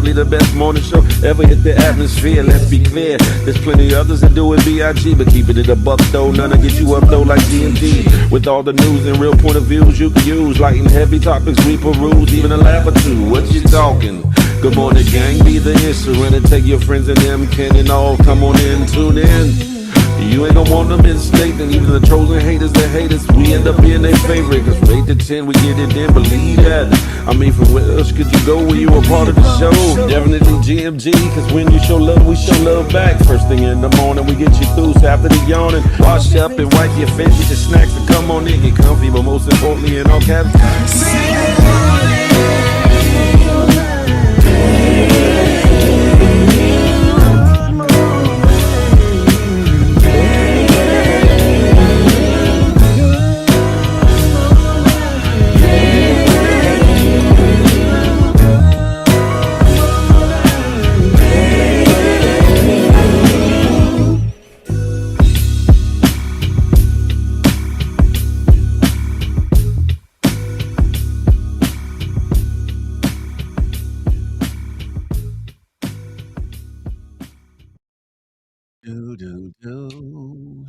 Probably the best morning show ever hit the atmosphere. Let's be clear, there's plenty others that do it B.I.G. But keeping it a buck though, none to get you up though like G&G. With all the news and real point of views you can use. Light and heavy topics we peruse, even a laugh or two. What you talking? Good morning gang, be the instrument and take your friends and them can and all. Come on in, tune in. You ain't gonna want them in state, and even the chosen haters that hate us, we end up being their favorite. Cause from 8 to 10, we get it in, believe that. I mean, from where else could you go when you were part of the show? Definitely GMG, cause when you show love, we show love back. First thing in the morning, we get you through, so after the yawning, wash up and wipe your face, get your snacks and come on in, get comfy, but most importantly, in all caps, do do do.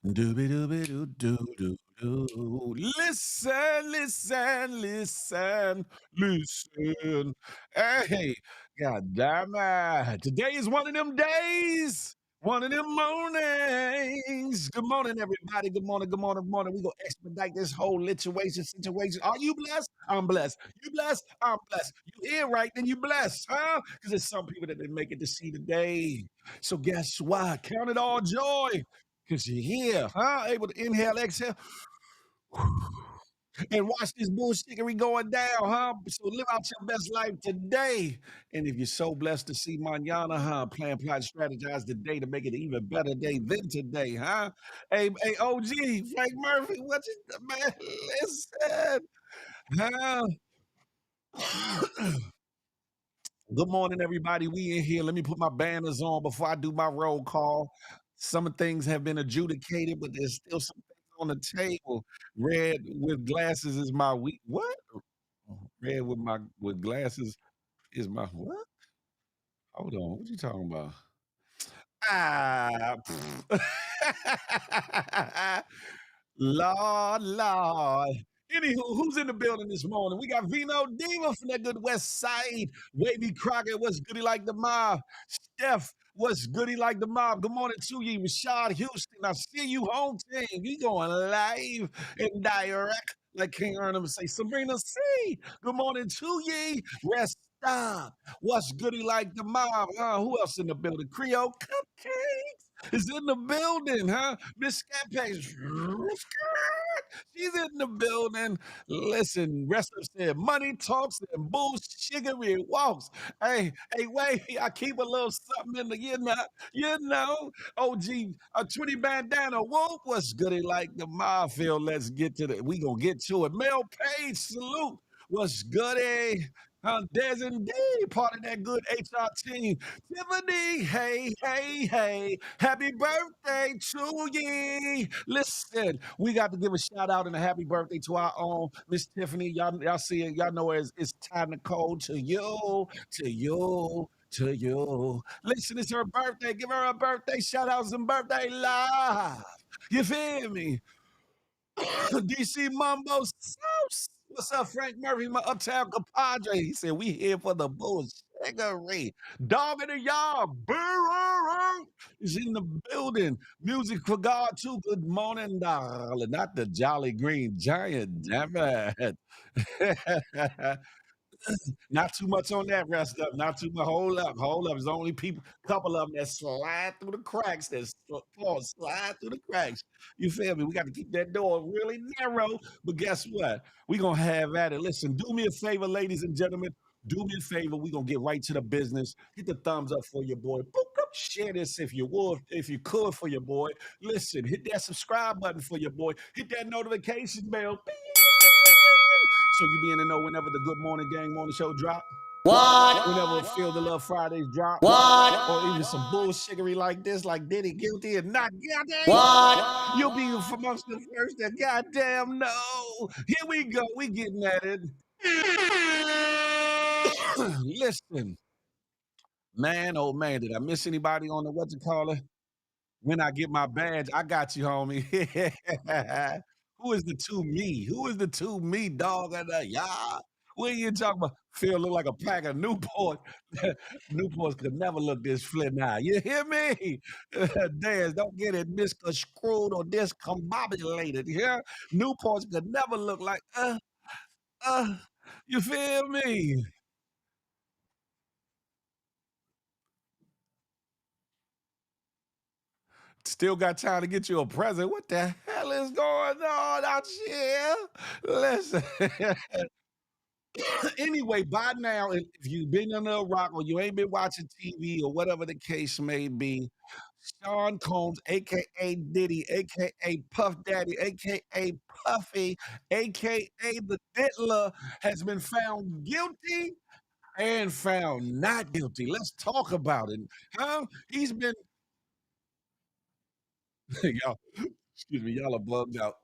Dooby dooby doo doo doo doo. Listen, listen, listen, listen. Hey, God damn it. Today is one of them days. One of them mornings. Good morning, everybody. Good morning, good morning, good morning. We gonna expedite this whole situation. Are you blessed? I'm blessed. You blessed? I'm blessed. You here right, then you blessed, huh? Because there's some people that didn't make it to see the day. So guess what? Count it all joy. Cause you're here, huh? Able to inhale, exhale, and watch this bullshittery going down, huh? So live out your best life today. And if you're so blessed to see mañana, huh? Plan, plot, strategize today to make it an even better day than today, huh? Hey, OG, Frank Murphy, what you, man? Listen, huh? Good morning, everybody. We in here. Let me put my banners on before I do my roll call. Some of things have been adjudicated, but there's still some things on the table. Red with glasses is my week. What? Red with glasses is my what? Hold on. What you talking about? Ah, Lord, Lord. Anywho, who's in the building this morning? We got Vino Diva from that good West Side. Wavy Crockett, what's goody like the mob? Steph, what's goody like the mob? Good morning to you, Rashad Houston. I see you home team. We going live and direct. Like King Ernum say, Sabrina C. Good morning to ye. Rest stop. What's goody like the mob? Who else in the building? Creole Cupcakes is in the building, huh? Miss Scapex, she's in the building. Listen, rest of said money talks and bullshiggery walks. Hey, wait, I keep a little something in the, OG, a 20 bandana. Whoa, what's goody like the mafia? Let's get to the, we gonna get to it. Mel Page, salute. What's goody? Des and D, part of that good HR team. Tiffany, hey, hey, hey, happy birthday to ye. Listen, we got to give a shout out and a happy birthday to our own Miss Tiffany. Y'all see it, y'all know it's time to code to you, to you. To you. Listen, it's her birthday. Give her a birthday shout outs and birthday love. You feel me? DC Mumbo Sauce. What's up, Frank Murphy, my uptown compadre? He said, we here for the bullshiggery. Dog in the yard. Burr is in the building. Music for God, too. Good morning, darling. Not the Jolly Green Giant, damn it. Not too much on that rest up. Not too much. Hold up. Hold up. There's only people, couple of them that slide through the cracks. That fall, slide through the cracks. You feel me? We got to keep that door really narrow. But guess what? We going to have at it. Listen, do me a favor, ladies and gentlemen. Do me a favor. We going to get right to the business. Hit the thumbs up for your boy. Boop, boop. Share this if you would, if you could for your boy. Listen, hit that subscribe button for your boy. Hit that notification bell. So you be in the know whenever the Good Morning Gang Morning Show drop. What? Whenever Feel the Love Fridays drop. What? Or even some bullshiggery like this, like Diddy guilty and not guilty. What? You'll be amongst the first that goddamn know. Here we go. We getting at it. Listen, man, oh man, did I miss anybody on the what you call it? When I get my badge, I got you, homie. Who is the two me? Who is the two me, dog? And yeah. What are you talking about? Phil look like a pack of Newport. Newports could never look this flit now. You hear me? Dance, don't get it misconstrued or discombobulated. Yeah, Newports could never look like uh. You feel me? Still got time to get you a present. What the hell is going on out here? Listen. Anyway, by now, if you've been under a rock or you ain't been watching TV or whatever the case may be, Sean Combs, aka Diddy, aka Puff Daddy, aka Puffy, aka the Diddler, has been found guilty and found not guilty. Let's talk about it. Huh? He's been y'all, excuse me, y'all are bugged out.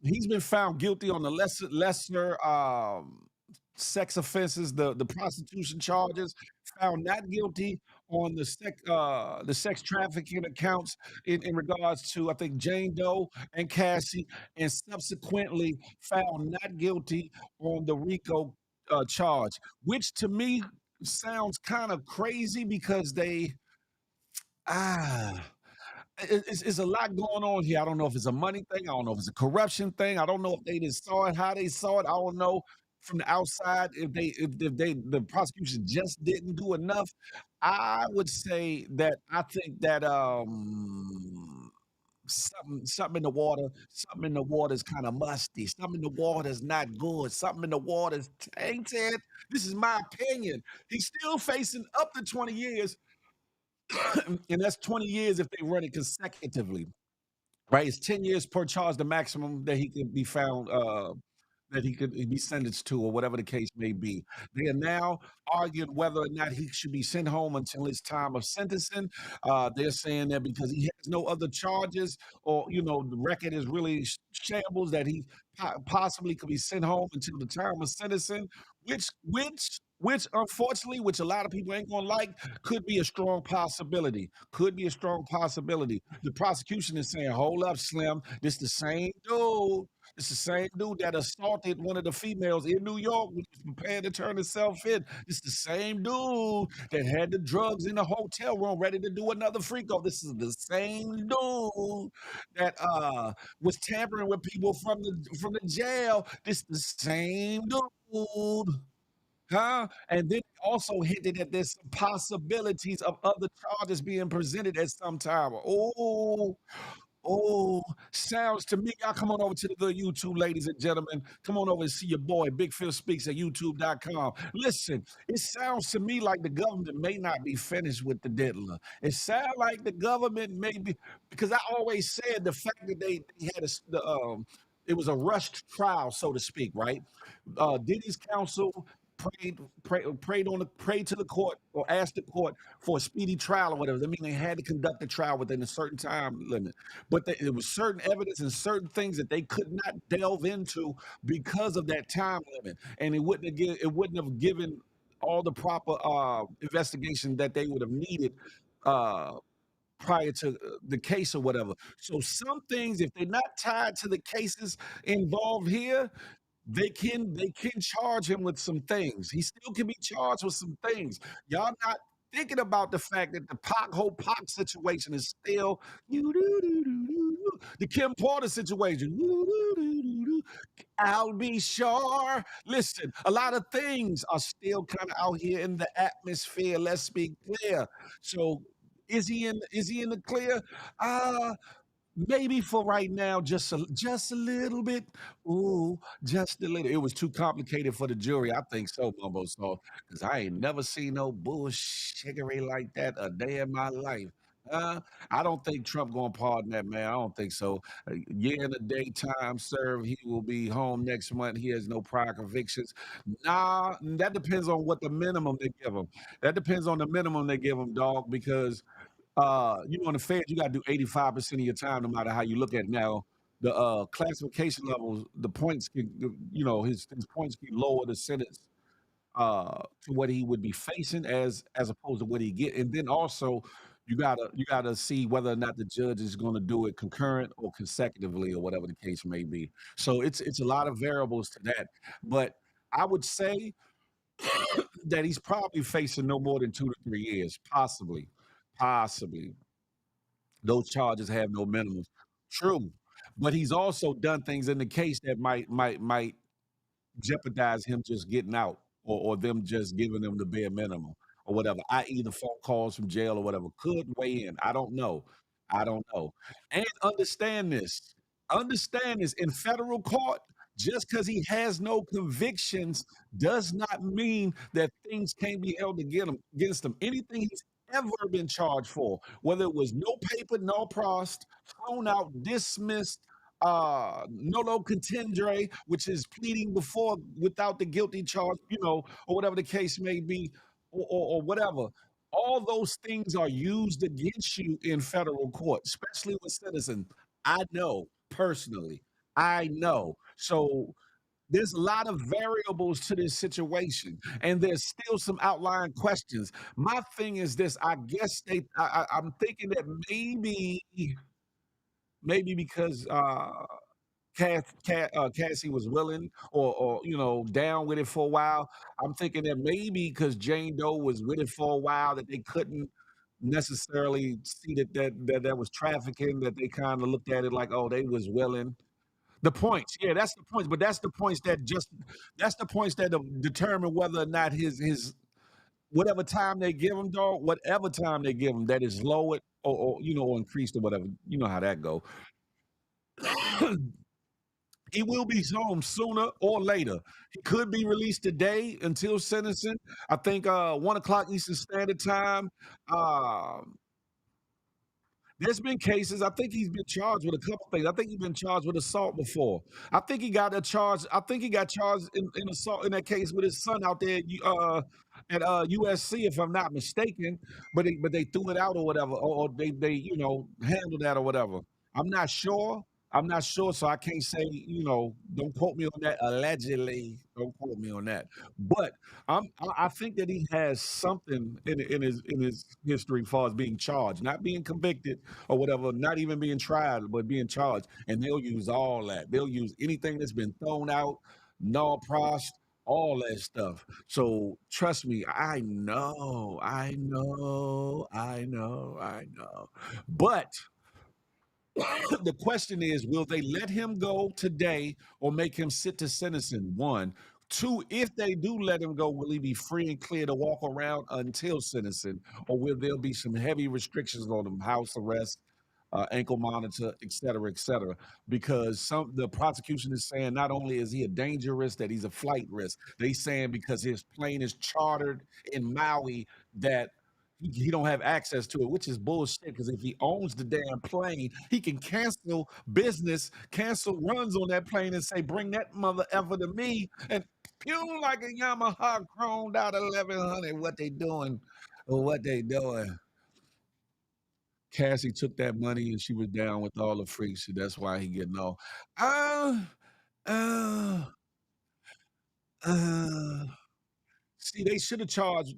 He's been found guilty on the lesser sex offenses, the prostitution charges, found not guilty on the sex trafficking accounts in regards to I think Jane Doe and Cassie, and subsequently found not guilty on the RICO charge, which to me sounds kind of crazy because they ah it's a lot going on here. I don't know if it's a money thing. I don't know if it's a corruption thing. I don't know if they just saw it, how they saw it. I don't know from the outside if they the prosecution just didn't do enough. I would say that I think that something in the water is kind of musty. Something in the water is not good. Something in the water is tainted. This is my opinion. He's still facing up to 20 years, and that's 20 years if they run it consecutively. Right, it's 10 years per charge, the maximum that he could be found, that he could be sentenced to or whatever the case may be. They are now arguing whether or not he should be sent home until his time of sentencing. They're saying that because he has no other charges or, the record is really shambles that he possibly could be sent home until the time of sentencing, which unfortunately, which a lot of people ain't gonna like, could be a strong possibility. Could be a strong possibility. The prosecution is saying, "Hold up, Slim. This the same dude. It's the same dude that assaulted one of the females in New York when he was prepared to turn himself in. It's the same dude that had the drugs in the hotel room ready to do another freak off. This is the same dude that was tampering with people from the jail. This the same dude." Huh? And then also hinted that there's some possibilities of other charges being presented at some time. Oh, oh, sounds to me. Y'all come on over to the good YouTube, ladies and gentlemen. Come on over and see your boy, Big Phil Speaks at YouTube.com. Listen, it sounds to me like the government may not be finished with the diddler. It sounds like the government may be, because I always said the fact that they had it was a rushed trial, so to speak, right? Diddy's counsel prayed to the court or asked the court for a speedy trial or whatever. I mean, they had to conduct the trial within a certain time limit, but there was certain evidence and certain things that they could not delve into because of that time limit, and it wouldn't have given all the proper investigation that they would have needed. Uh, Prior to the case or whatever. So some things, if they're not tied to the cases involved here, they can charge him with some things. He still can be charged with some things. Y'all not thinking about the fact that the whole Pac situation is still the Kim Porter situation. I'll be sure. Listen, a lot of things are still kind of out here in the atmosphere. Let's be clear. So is he in the clear? Uh Maybe for right now, just a little bit. Ooh, just a little. It was too complicated for the jury. I think so, Mumbo So, because I ain't never seen no bullshittery like that a day in my life. I don't think Trump gonna pardon that man. I don't think so. A year and a day time served. He will be home next month. He has no prior convictions. Nah, that depends on what the minimum they give him. That depends on the minimum they give him, dog. Because in the Fed, you got to do 85% of your time, no matter how you look at it now. the classification levels, the points can, his points can lower the sentence to what he would be facing as opposed to what he get. And then also you gotta see whether or not the judge is going to do it concurrent or consecutively or whatever the case may be. So it's a lot of variables to that. But I would say that he's probably facing no more than 2 to 3 years, possibly. Possibly. Those charges have no minimums. True. But he's also done things in the case that might jeopardize him just getting out or them just giving him the bare minimum or whatever, i.e. the phone calls from jail or whatever could weigh in. I don't know. I don't know. And understand this in federal court, just because he has no convictions does not mean that things can't be held against him. Anything he's ever been charged for, whether it was no paper, no prost, thrown out, dismissed, nolo contendere, which is pleading before without the guilty charge, or whatever the case may be, or whatever. All those things are used against you in federal court, especially with citizens. I know personally. I know. So there's a lot of variables to this situation, and there's still some outlying questions. My thing is this: I guess I'm thinking that maybe because Cassie was willing or down with it for a while. I'm thinking that maybe because Jane Doe was with it for a while that they couldn't necessarily see that was trafficking. That they kind of looked at it like, oh, they was willing. The points, yeah, that's the points, but that's the points that determine whether or not his whatever time they give him, dog, whatever time they give him, that is lowered or increased or whatever. You know how that go. He will be home sooner or later. He could be released today until sentencing. I think 1 o'clock Eastern Standard Time. There's been cases. I think he's been charged with a couple things. I think he's been charged with assault before. I think he got a charge. I think he got charged in assault in that case with his son out there at USC, if I'm not mistaken. But they threw it out or whatever, or they handled that or whatever. I'm not sure. I'm not sure, so I can't say. Don't quote me on that. Allegedly, don't quote me on that. But I think that he has something in his history as far as being charged, not being convicted or whatever, not even being tried, but being charged. And they'll use all that. They'll use anything that's been thrown out, null prost, all that stuff. So trust me, I know. But the question is, will they let him go today or make him sit to sentencing? One. Two, if they do let him go, will he be free and clear to walk around until sentencing? Or will there be some heavy restrictions on him, house arrest, ankle monitor, et cetera, et cetera? Because the prosecution is saying not only is he a danger risk, that he's a flight risk. They saying because his plane is chartered in Maui that he don't have access to it, which is bullshit. Because if he owns the damn plane, he can cancel business, cancel runs on that plane, and say, "Bring that mother ever to me," and pew like a Yamaha chromed out 1100. What they doing? What they doing? Cassie took that money and she was down with all the freaks, so that's why he getting all. Uh, uh, uh. See, they should have charged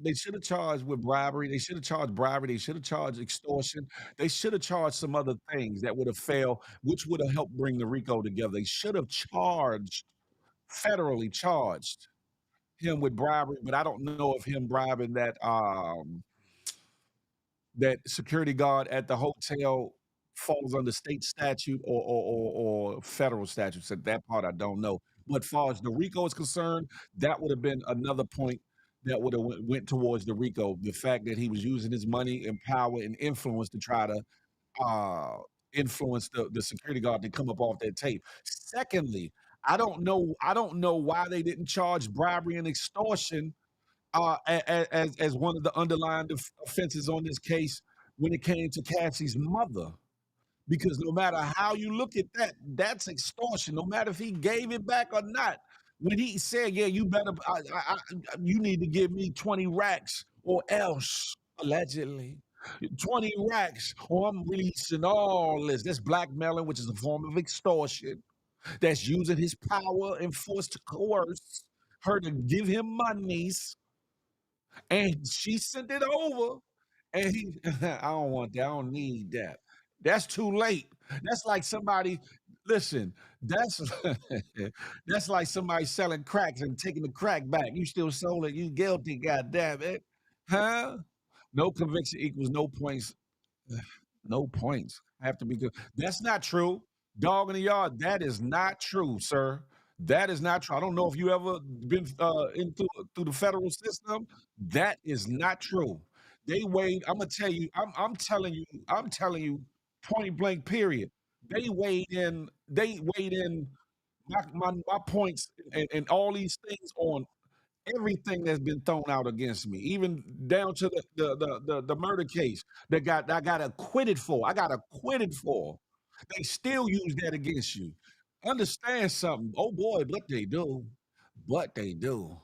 with bribery. They should have charged bribery. They should have charged extortion. They should have charged some other things that would have failed, which would have helped bring the RICO together. They should have charged, federally charged him with bribery, but I don't know if him bribing that security guard at the hotel falls under state statute or federal statute. So that part I don't know. But as far as the RICO is concerned, that would have been another point that would have went towards the RICO. The fact that he was using his money and power and influence to try to uh, influence the security guard to come up off that tape. Secondly, I don't know why they didn't charge bribery and extortion as one of the underlying offenses on this case when it came to Cassie's mother. Because no matter how you look at that, that's extortion. No matter if he gave it back or not. When he said, "Yeah, you better, you need to give me 20 racks or else," allegedly. 20 racks, or I'm releasing all this. That's blackmailing, which is a form of extortion. That's using his power and force to coerce her to give him monies, and she sent it over, and he I don't want that, I don't need that. That's too late. That's like somebody listen, that's that's like somebody selling cracks and taking the crack back. You still sold it, you guilty, goddamn it. Huh? No conviction equals no points. No points. Have to be good. That's not true. Dog in the yard. That is not true, sir. That is not true. I don't know if you ever been through the federal system. That is not true. They weighed. I'm gonna tell you. I'm telling you. I'm telling you. Point blank. Period. They weighed in. They weighed in my points and all these things on everything that's been thrown out against me, even down to the murder case that got I got acquitted for. I got acquitted for. They still use that against you. Understand something. Oh boy, but they do. But they do.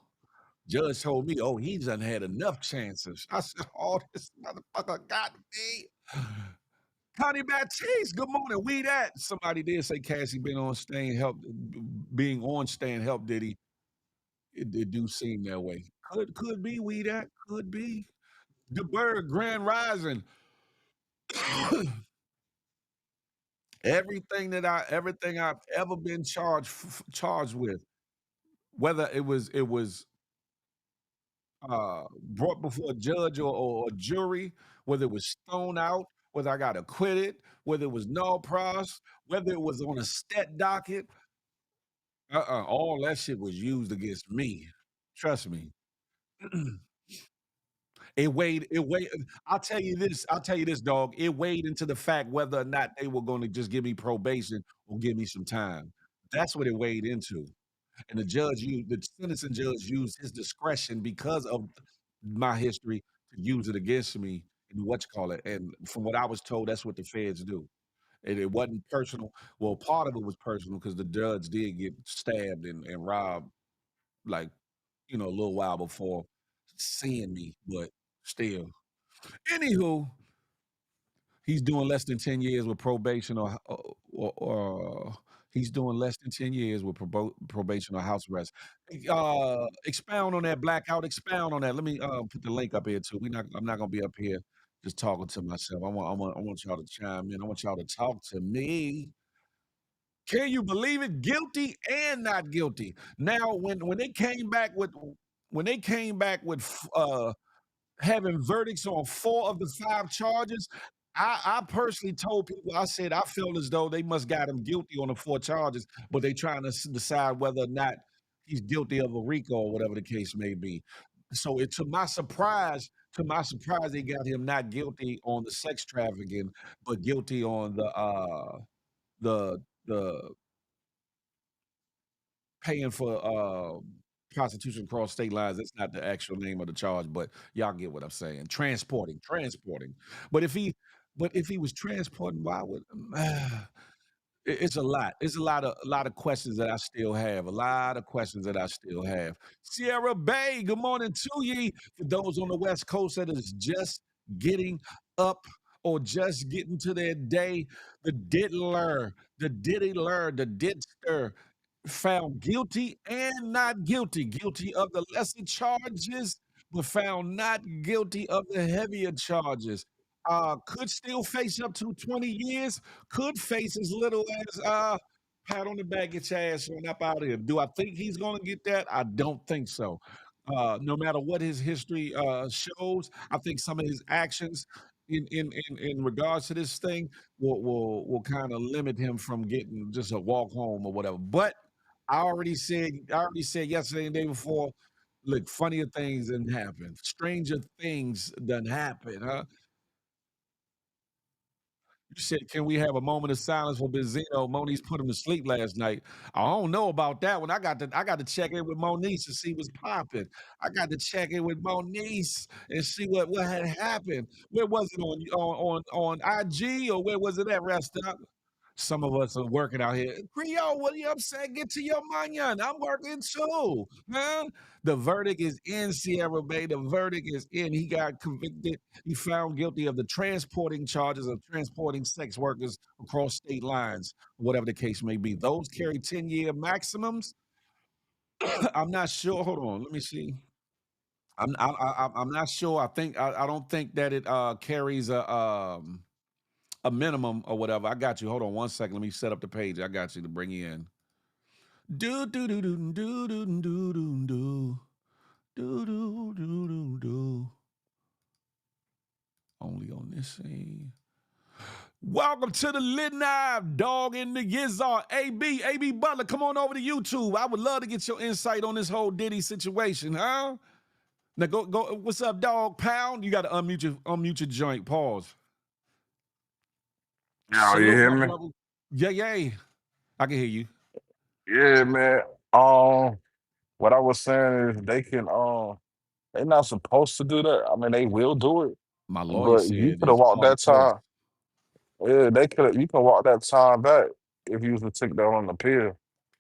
Judge told me, oh, he's done had enough chances. I said, oh, this motherfucker got me. Connie Baptiste, good morning. We that. Somebody did say Cassie been on staying help being on staying help Diddy. It do seem that way. Could be we that could be. The bird Grand Rising. Everything I've ever been charged with, whether it was brought before a judge or a jury, whether it was thrown out, whether I got acquitted, whether it was no pros, whether it was on a stat docket, all that shit was used against me. Trust me. It weighed I'll tell you this, dog, it weighed into the fact whether or not they were gonna just give me probation or give me some time. That's what it weighed into, and the sentencing judge used his discretion because of my history to use it against me and what you call it, and from what I was told, that's what the feds do, and it wasn't personal. Well, part of it was personal because the judge did get stabbed and robbed, like, a little while before seeing me, but still. Anywho, he's doing less than 10 years with probation or he's doing less than 10 years with probation or house arrest. Expound on that, Blackout. Expound on that. Let me put the link up here too. I'm not gonna be up here just talking to myself. I want y'all to chime in. I want y'all to talk to me. Can you believe it? Guilty and not guilty. Now, when they came back with having verdicts on 4 of the 5 charges, I personally told people, I said, I feel as though they must got him guilty on the 4 charges, but they trying to decide whether or not he's guilty of a RICO or whatever the case may be. So to my surprise, they got him not guilty on the sex trafficking, but guilty on the paying for, prostitution across state lines. That's not the actual name of the charge, but y'all get what I'm saying. Transporting. But if he was transporting, why would it's a lot. It's a lot of questions that I still have. A lot of questions that I still have. Sierra Bay, good morning to ye. For those on the West Coast that is just getting up or just getting to their day, the diddler, the didster, found guilty and not guilty. Guilty of the lesser charges, but found not guilty of the heavier charges. Could still face up to 20 years, could face as little as pat on the back, get your ass on up out of here. Do I think he's gonna get that? I don't think so. No matter what his history shows, I think some of his actions in regards to this thing will kind of limit him from getting just a walk home or whatever. But I already said yesterday and the day before, look, funnier things didn't happen. Stranger things done happen, huh? You said, "Can we have a moment of silence for Benzino? Moniz put him to sleep last night." I don't know about that one. I got to check in with Moniz to see what's popping. I got to check in with Moniz and see what had happened. Where was it on IG or where was it at, Rest Up? Some of us are working out here. Creole, what are you upset? Get to your manion. I'm working too, man. The verdict is in, Sierra Bay. The verdict is in. He got convicted. He found guilty of the transporting charges of transporting sex workers across state lines, whatever the case may be. Those carry 10-year maximums. I'm not sure. Hold on. Let me see. I'm not sure. I don't think that it carries a minimum or whatever. I got you. Hold on one second. Let me set up the page. I got you to bring you in. Do do do do do do do do do do do do do do. Only on this scene. Welcome to the Lit Knife, dog in the Gizzard. AB Butler, come on over to YouTube. I would love to get your insight on this whole Diddy situation, huh? Now go. What's up, dog? Pound. You got to unmute your joint. Pause. Yeah, you Salute, hear my me? brother. Yay. I can hear you. Yeah, man. What I was saying is they're not supposed to do that. I mean, they will do it, My lawyer but you said could have it's walked par the that course. time. Yeah, they could. You can walk that time back if you was to take that on the pill.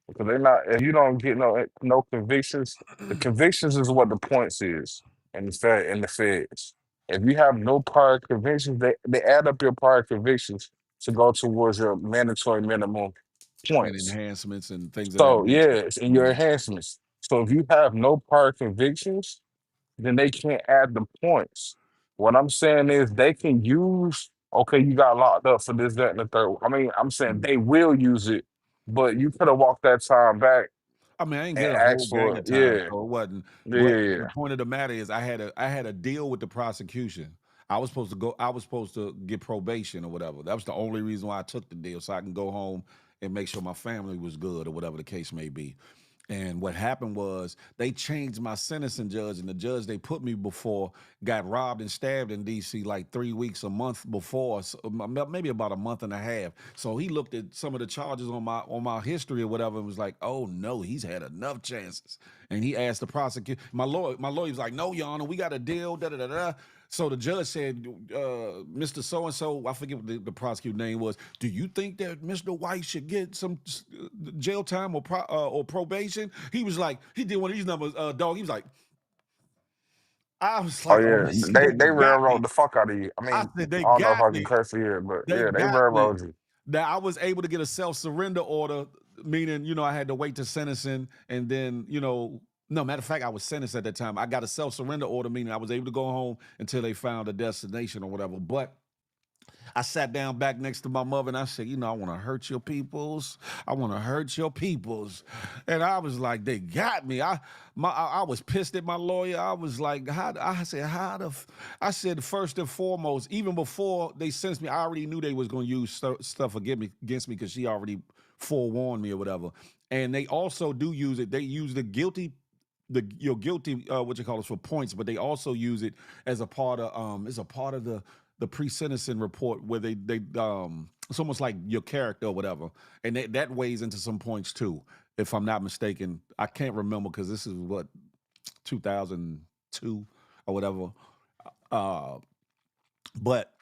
Because they're not. If you don't get no convictions, the convictions is what the points is, and the feds. If you have no prior convictions, they add up your prior convictions to go towards your mandatory minimum And points. enhancements and things of that So nature. yes, in your enhancements. So if you have no prior convictions, then they can't add the points. What I'm saying is they can use, okay, you got locked up for this, that, and the third. I mean, I'm saying Mhm. they will use it, but you could have walked that time back I mean, I didn't and get a whole asked gang for of it. time, Yeah. so it wasn't. Yeah, But yeah, the yeah. point of the matter is, I had a deal with the prosecution. I was supposed to go. I was supposed to get probation or whatever. That was the only reason why I took the deal, so I can go home and make sure my family was good or whatever the case may be. And what happened was they changed my sentencing judge, and the judge they put me before got robbed and stabbed in D.C. like 3 weeks, a month before, so maybe about a month and a half. So he looked at some of the charges on my history or whatever, and was like, "Oh no, he's had enough chances." And he asked the prosecutor, my lawyer was like, "No, Your Honor, we got a deal." Da da da da. So the judge said, Mr. So and so, I forget what the prosecutor name was. Do you think that Mr. White should get some jail time or probation? He was like, he did one of these numbers, dog. He was like, I was Oh like, oh, yeah. this They nigga got railroad me. the fuck out of you. I I mean, said, they I don't know if got I can me. curse here, but They yeah, they got me. railroad you. Now I was able to get a self-surrender order, meaning, I had to wait to sentencing, and then, no, matter of fact, I was sentenced at that time. I got a self-surrender order, meaning I was able to go home until they found a destination or whatever. But I sat down back next to my mother and I said, I want to hurt your peoples. I want to hurt your peoples. And I was like, they got me. I was pissed at my lawyer. I was like, I said, first and foremost, even before they sentenced me, I already knew they was going to use stuff against me because she already forewarned me or whatever. And they also do use it. They use your guilty what you call it for points, but they also use it as a part of the pre-sentencing report where they it's almost like your character or whatever, and that weighs into some points too, if I'm not mistaken. I can't remember because this is what 2002 or whatever, uh but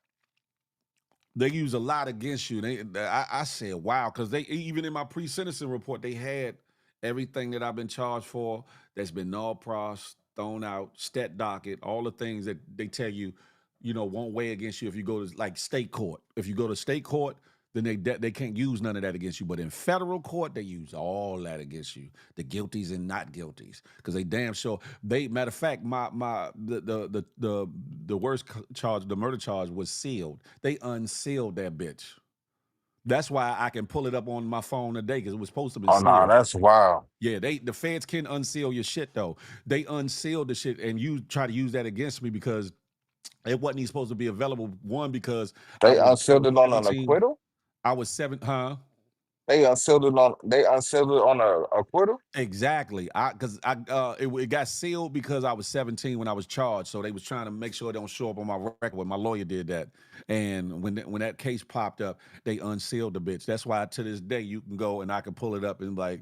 they use a lot against you. I said, wow, because they even in my pre-sentencing report, they had everything that I've been charged for that's been null pros, thrown out, stat docket, all the things that they tell you, won't weigh against you if you go to like state court. If you go to state court, then they can't use none of that against you. But in federal court, they use all that against you, the guilties and not guilties, because they damn sure they. Matter of fact, the worst charge, the murder charge, was sealed. They unsealed that bitch. That's why I can pull it up on my phone today because it was supposed to be Oh nah, sealed. that's wild. Yeah, the feds can unseal your shit though. They unsealed the shit and you try to use that against me because it wasn't even supposed to be available. One, because I They was I unsealed was it on an 17. acquittal? I was seven, huh? They unsealed it on a acquittal? Exactly. It got sealed because I was 17 when I was charged. So they was trying to make sure it don't show up on my record. When my lawyer did that, and when that case popped up, they unsealed the bitch. That's why to this day you can go and I can pull it up and like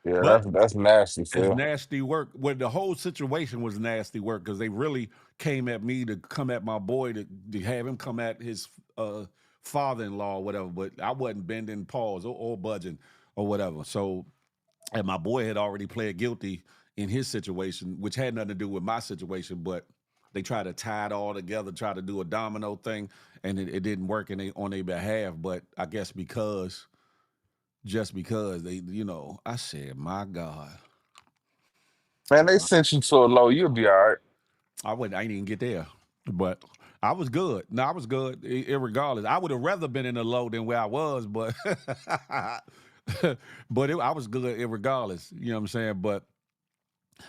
Yeah, But that's nasty, it's Phil. nasty work. Well, the whole situation was nasty work because they really came at me to come at my boy to have him come at his uh, father-in-law or whatever. But I wasn't bending paws or budging or whatever. So, and my boy had already pled guilty in his situation, which had nothing to do with my situation. But they tried to tie it all together, try to do a domino thing, and it didn't work on their behalf. But I guess just because they, I said, my God. Man, they sent you to a low. You'll be all right. I didn't even get there, but I was good. No, I was good, regardless. I would have rather been in the low than where I was, but I was good, regardless. You know what I'm saying? But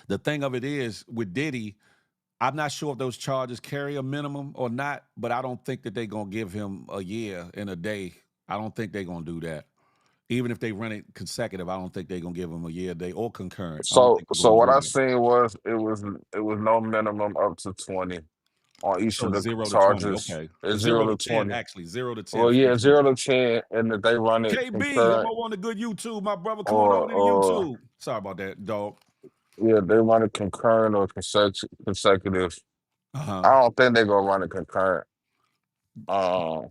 the thing of it is, with Diddy, I'm not sure if those charges carry a minimum or not, but I don't think that they're gonna give him a year and a day. I don't think they're gonna do that. Even if they run it consecutive, I don't think they're gonna give him a year, a day, or concurrent. I don't So, think they're so gonna what do I that. seen was it was no minimum up to 20 on each So of the 0 to 20, charges. okay. It's Zero zero to to 10, 20. actually. 0 to 10 Well, for yeah, each one. 0 to 10, and that they run it KB, I'm concurrent on the good YouTube, my brother. Come on over to the or YouTube. Sorry about that, dog. yeah, they run it concurrent or consecutive. Uh-huh. I don't think they're gonna run it concurrent. Um,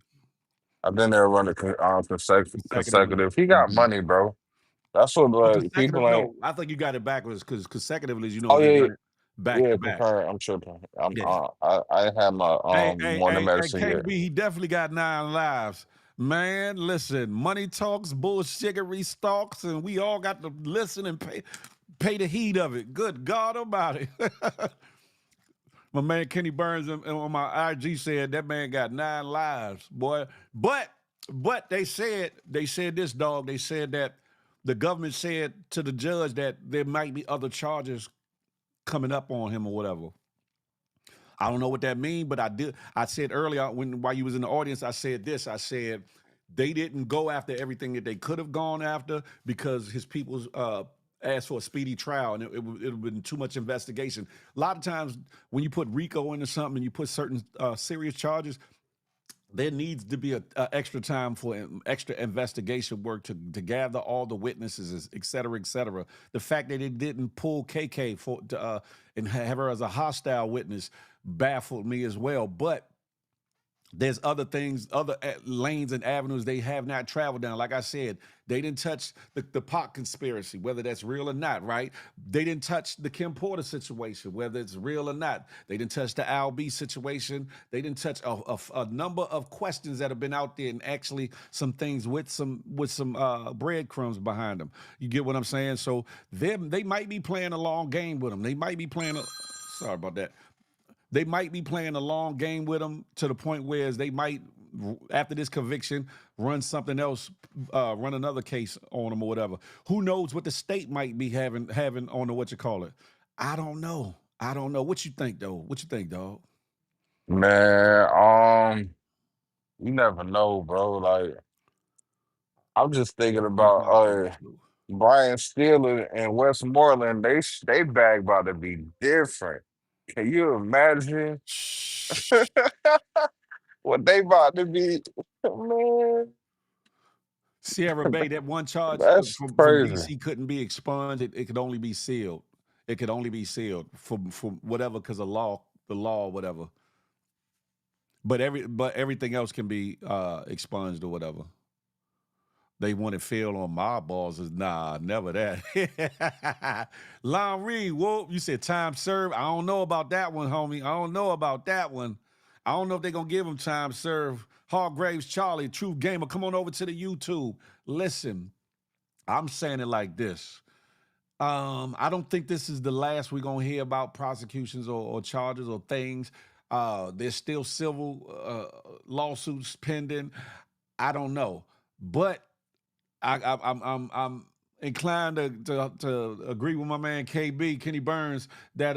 I think they'll run it Consecutively. consecutive. He got Mhm. money, bro. That's what Oh, like consecutive? people ain't. No, I think you got it backwards because consecutively, Oh they yeah, run it back yeah, to back. concurrent. I'm tripping. Yeah. I ain't had my morning Hey, medicine yet. KB, he definitely got 9 lives. Man, listen, money talks, bullshiggery stalks, and we all got to listen and pay the heat of it. Good God Almighty. My man Kenny Burns on my IG said that man got 9 lives, boy. But they said this, dog. They said that the government said to the judge that there might be other charges coming up on him or whatever. I don't know what that means, but I did. I said earlier while you was in the audience, I said this. I said they didn't go after everything that they could have gone after because his people's asked for a speedy trial, and it would have been too much investigation. A lot of times when you put RICO into something and you put certain serious charges, there needs to be a extra time for extra investigation work to gather all the witnesses, et cetera, et cetera. The fact that it didn't pull KK and have her as a hostile witness baffled me as well. But there's other things, other lanes and avenues they have not traveled down. Like I said, they didn't touch the pot conspiracy, whether that's real or not, right? They didn't touch the Kim Porter situation, whether it's real or not. They didn't touch the Al B situation. They didn't touch a number of questions that have been out there, and actually some things with some breadcrumbs behind them. You get what I'm saying? So they might be playing a long game with them. They might be playing a sorry about that. They might be playing a long game with him to the point where they might, after this conviction, run something else, run another case on him or whatever. Who knows what the state might be having on the what you call it? I don't know. I don't know. What you think though? What you think, dog? Man, you never know, bro. Like I'm just thinking What about about you? Brian Steeler and Westmoreland. They bag about to be different. Can you imagine Shh. what they about to be? Man, Sierra Bay, that one charge that's from crazy. DC couldn't be expunged. It could only be sealed. It could only be sealed for whatever, because of the law, or whatever. But everything else can be expunged or whatever. They want to fail on my balls is nah, never that. Lon Reed, whoop, you said time served. I don't know about that one, homie. I don't know about that one. I don't know if they're gonna give him time served. Hargraves Charlie, Truth Gamer, come on over to the YouTube. Listen, I'm saying it like this. I don't think this is the last we're gonna hear about prosecutions or charges or things. There's still civil lawsuits pending. I don't know, but I'm inclined to agree with my man KB Kenny Burns that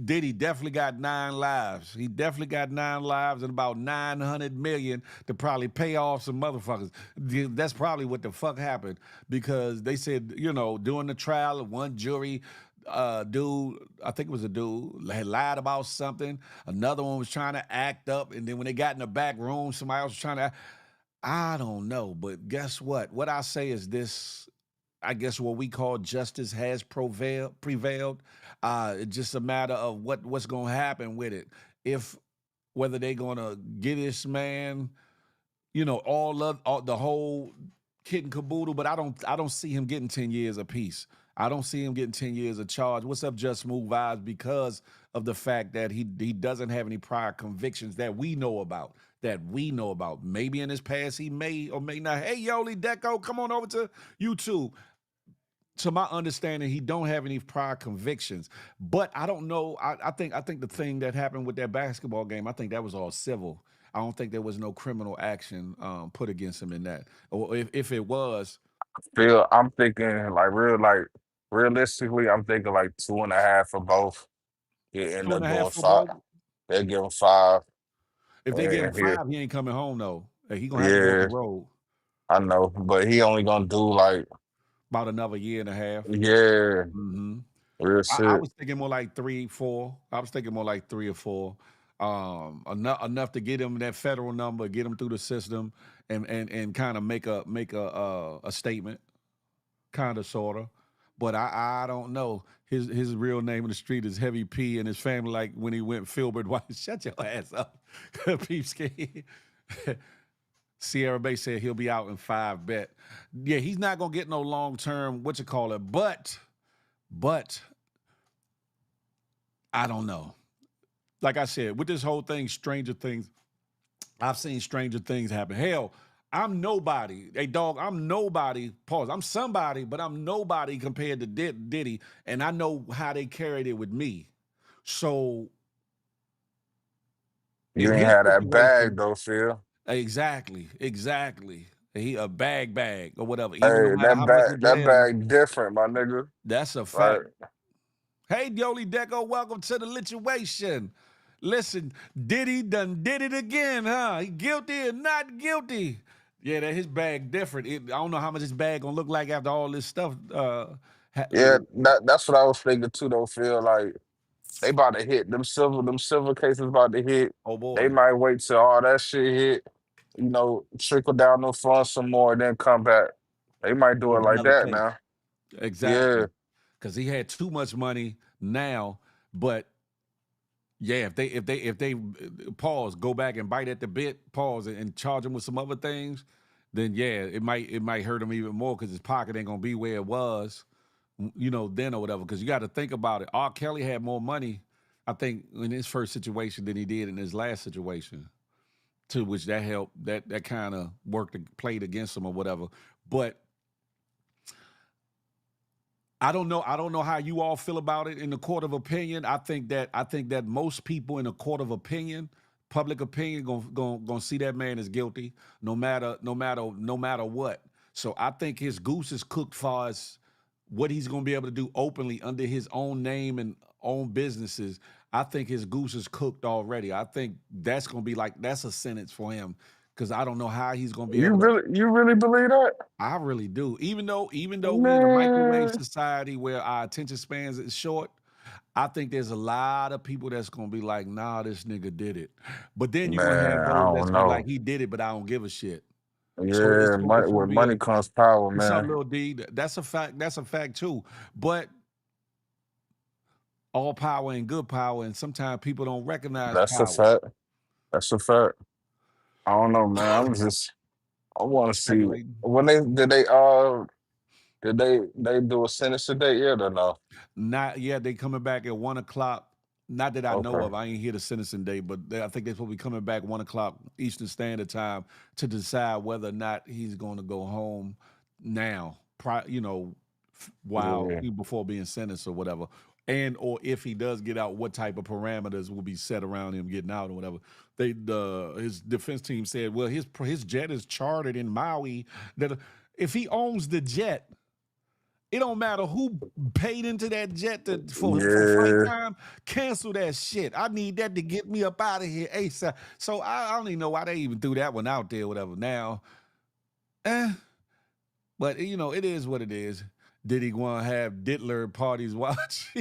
Diddy definitely got 9 lives. He definitely got 9 lives and about 900 million to probably pay off some motherfuckers. That's probably what the fuck happened, because they said, during the trial, one jury dude, I think it was a dude, had lied about something. Another one was trying to act up, and then when they got in the back room, somebody else was trying to. I don't know, but guess what? What I say is this. I guess what we call justice has prevailed. It's just a matter of what's gonna happen with it. If whether they're gonna get this man, all the whole kit and caboodle, but I don't see him getting 10 years apiece. I don't see him getting 10 years of charge. What's up, Just Move Vibes? Because of the fact that he doesn't have any prior convictions that we know about. That we know about. Maybe in his past he may or may not. Hey, Yoli Deco, come on over to YouTube. To my understanding, he don't have any prior convictions. But I don't know. I think the thing that happened with that basketball game, I think that was all civil. I don't think there was no criminal action put against him in that. Or if it was, Feel I'm thinking like realistically, I'm thinking like 2.5 for both. He end two and up a half doing for five. both. They give him five. If they give him And here, five, he ain't coming home though. He gonna have to go up the yeah, road I know, but he only gonna do like, about another year and a half. yeah, hmm real I shit. was thinking more like 3, 4. I was thinking more like 3 or 4. Enough to get him that federal number, get him through the system, and kind of make a statement, kind of sorta. But I don't know. His real name in the street is Heavy P, and his family like when he went Filbert White. Shut your ass up, Peepski. Sierra Bay said he'll be out in 5 bet. Yeah, he's not gonna get no long term. What you call it? But I don't know. Like I said, with this whole thing, Stranger Things, I've seen stranger things happen. Hell, I'm nobody. Hey, dog, I'm nobody. Pause. I'm somebody, but I'm nobody compared to Diddy, and I know how they carried it with me. So in You ain't his had that bag situation, though, Phil. exactly. He a bag or whatever. Even no Hey, matter how much he that bled him, bag different, my nigga. that's a Right? fact. Hey, Yoli Deco, welcome to the lituation. Listen, Diddy done did it again, huh? He guilty or not guilty? Yeah, that his bag different. I don't know how much his bag gonna look like after all this stuff. Yeah, that's what I was thinking too, though, Phil. Like they about to hit them silver cases about to hit. oh They boy, might wait till all that shit hit, trickle down the funds some more, and then come back. They might do it with like another that case. now. Yeah, Exactly, because he had too much money now. But yeah, if they pause, go back and bite at the bit, pause and charge him with some other things, then yeah, it might hurt him even more because his pocket ain't gonna be where it was, then or whatever. Because you got to think about it. R. Kelly had more money, I think, in his first situation than he did in his last situation. To which that helped, that kind of worked, played against him or whatever. But I don't know how you all feel about it in the court of opinion. I think that most people in the court of opinion, public opinion, gonna see that man as guilty, no matter what. So I think his goose is cooked far as what he's gonna be able to do openly under his own name and own businesses. I think his goose is cooked already. I think that's gonna be like that's a sentence for him because I don't know how he's gonna be able to. you really believe that, I really do. Even though we in a microwave man? society where our attention spans is short, I think there's a lot of people that's gonna be like, nah, this nigga did it. But then you're gonna have Man, I those that's don't be like, know. he did it, but I don't give a shit. So Yeah, it's gonna with be money a comes power, it's something, man. little D. That's a fact. That's a fact too. But all power and good power, and sometimes people don't recognize That's a power. fact. That's a fact. I don't know, man. I want to see Speculating. when they do a sentence today yet or no? Not yet. They coming back at 1 o'clock. Not that I know Okay. of. I ain't hear the sentencing date, but I think they're supposed to be coming back 1 o'clock Eastern Standard Time to decide whether or not he's going to go home now, while Yeah. before being sentenced or whatever, and or if he does get out, what type of parameters will be set around him getting out or whatever. His defense team said, well, his jet is chartered in Maui. That if he owns the jet, it don't matter who paid into that jet for flight Yeah. time. Cancel that shit. I need that to get me up out of here ASAP. So I don't even know why they even threw that one out there, whatever. Now, eh, but it is what it is. Did he want to have Diddler parties watch?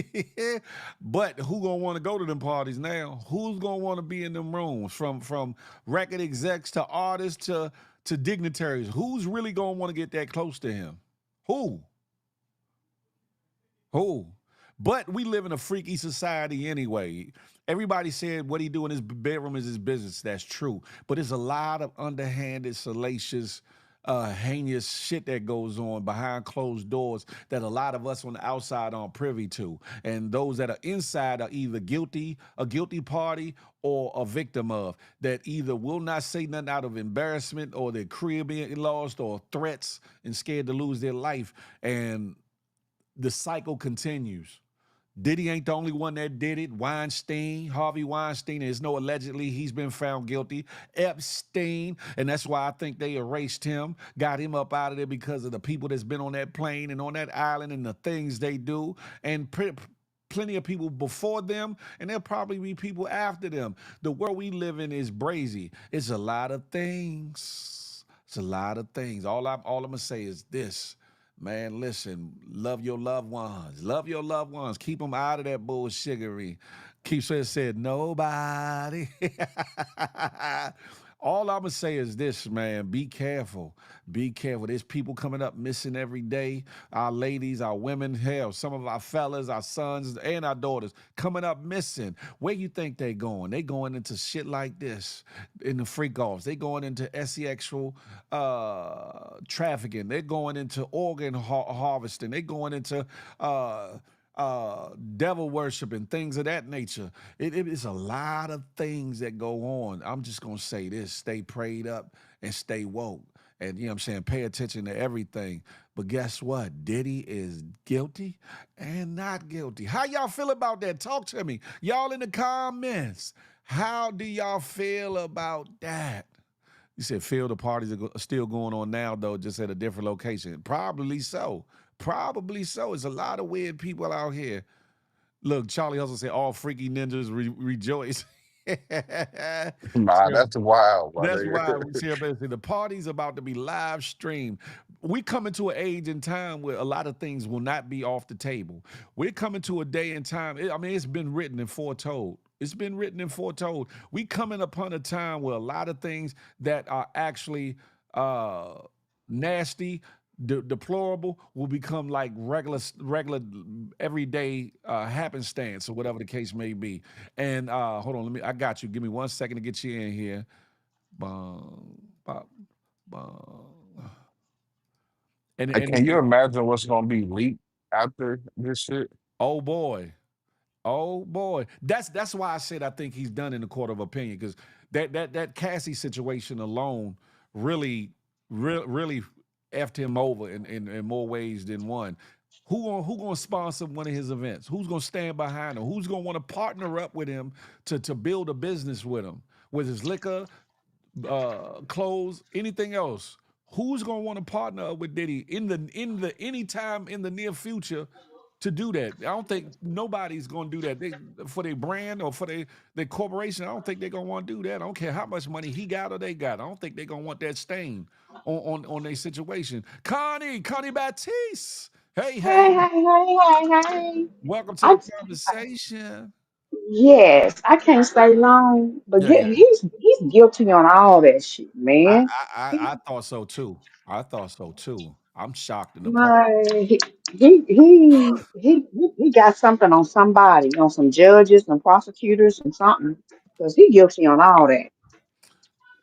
But who gonna want to go to them parties now? Who's gonna want to be in them rooms from record execs to artists to dignitaries? Who's really gonna want to get that close to him? Who? Who? But we live in a freaky society anyway. Everybody said what he do in his bedroom is his business. That's true. But there's a lot of underhanded, salacious, heinous shit that goes on behind closed doors that a lot of us on the outside aren't privy to. And those that are inside are either guilty, a guilty party, or a victim of that either will not say nothing out of embarrassment or their career being lost or threats and scared to lose their life. And the cycle continues. Diddy ain't the only one that did it. Weinstein, Harvey Weinstein, there's no allegedly he's been found guilty. Epstein, and that's why I think they erased him, got him up out of there because of the people that's been on that plane and on that island and the things they do. And plenty of people before them, and there'll probably be people after them. The world we live in is brazy. It's a lot of things. It's a lot of things. All I'm gonna say is this. Man, listen, love your loved ones. Love your loved ones. Keep them out of that bullshittery. Keep said nobody. All I'm gonna say is this, man. Be careful. Be careful. There's people coming up missing every day. Our ladies, our women, hell, some of our fellas, our sons, and our daughters coming up missing. Where you think they going? They going into shit like this in the freak offs. They going into sexual trafficking. They're going into organ harvesting. They going into devil worship and things of that nature. It is a lot of things that go on. I'm just gonna say this: stay prayed up and stay woke. And you know what I'm saying, pay attention to everything. But guess what? Diddy is guilty and not guilty. How y'all feel about that? Talk to me. Y'all in the comments. How do y'all feel about that? You said, Phil, the parties are still going on now, though, just at a different location. Probably so. Probably so. There's a lot of weird people out here. Look, Charlie Hustle said, all freaky ninjas rejoice. Nah, Sure. that's wild, my That's nigga. why we see everybody say the party's about to be live streamed. We coming to an age and time where a lot of things will not be off the table. We're coming to a day and time. I mean, it's been written and foretold. It's been written and foretold. We coming upon a time where a lot of things that are actually uh, nasty, deplorable, will become like regular, everyday happenstance or whatever the case may be. And hold on, I got you. Give me 1 second to get you in here. Bum, bop, bum. And can you imagine what's gonna be leaked after this shit? Oh boy, oh boy. That's why I said I think he's done in the court of opinion because that Cassie situation alone really, really effed him over in more ways than one. Who gonna sponsor one of his events? Who's gonna stand behind him? Who's gonna want to partner up with him to build a business with him? With his liquor, clothes, anything else. Who's gonna want to partner up with Diddy in the anytime in the near future to do that? I don't think nobody's gonna do that. For their brand or for their corporation. I don't think they're gonna want to do that. I don't care how much money he got or they got. I don't think they're gonna want that stain on their situation. Connie Baptiste. Hey, Hey, hey, hey, hey, hey, hey. welcome to I, the conversation. yes, I can't stay long, but Yeah, yeah. he's guilty on all that shit, I man. I I, He, I thought so too. I thought so too. I'm shocked and appalled. my, he got something on somebody, on some judges and prosecutors and something, because he guilty on all that.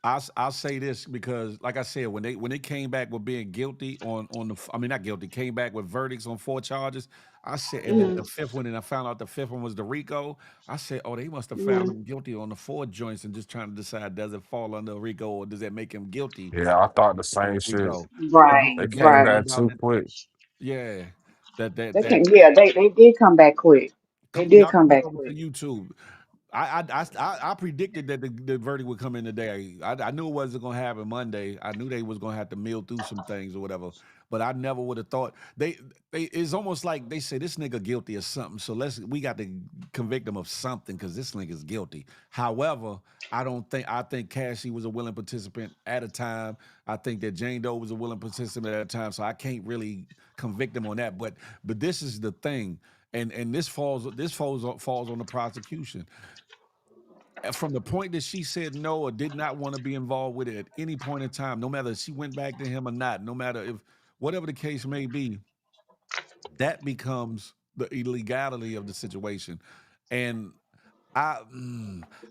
I'll say this because, like I said, when they came back with being guilty on the, I mean not guilty, came back with verdicts on 4 charges. I said, and the Mm, fifth one, and I found out the fifth one was the RICO. I said, oh, they must have found mm. him guilty on the 4 joints and just trying to decide does it fall under RICO or does that make him guilty Yeah, I thought the on same shit. RICO? And Right, They then came Jane right. back about too that, quick. yeah, that that They that can, yeah, they did come back quick. They did y'all come coming back over to quick. YouTube. I predicted that the verdict would come in today. I knew it wasn't gonna happen Monday. I knew they was gonna have to mill through some things or whatever. But I never would have thought they. It's almost like they say this nigga guilty of something. So we got to convict him of something because this nigga's guilty. However, I think Cassie was a willing participant at a time. I think that Jane Doe was a willing participant at a time. So I can't really convict him on that. But this is the thing. And this falls on the prosecution from the point that she said no or did not want to be involved with it at any point in time, no matter if she went back to him or not, no matter if whatever the case may be, that becomes the illegality of the situation. And I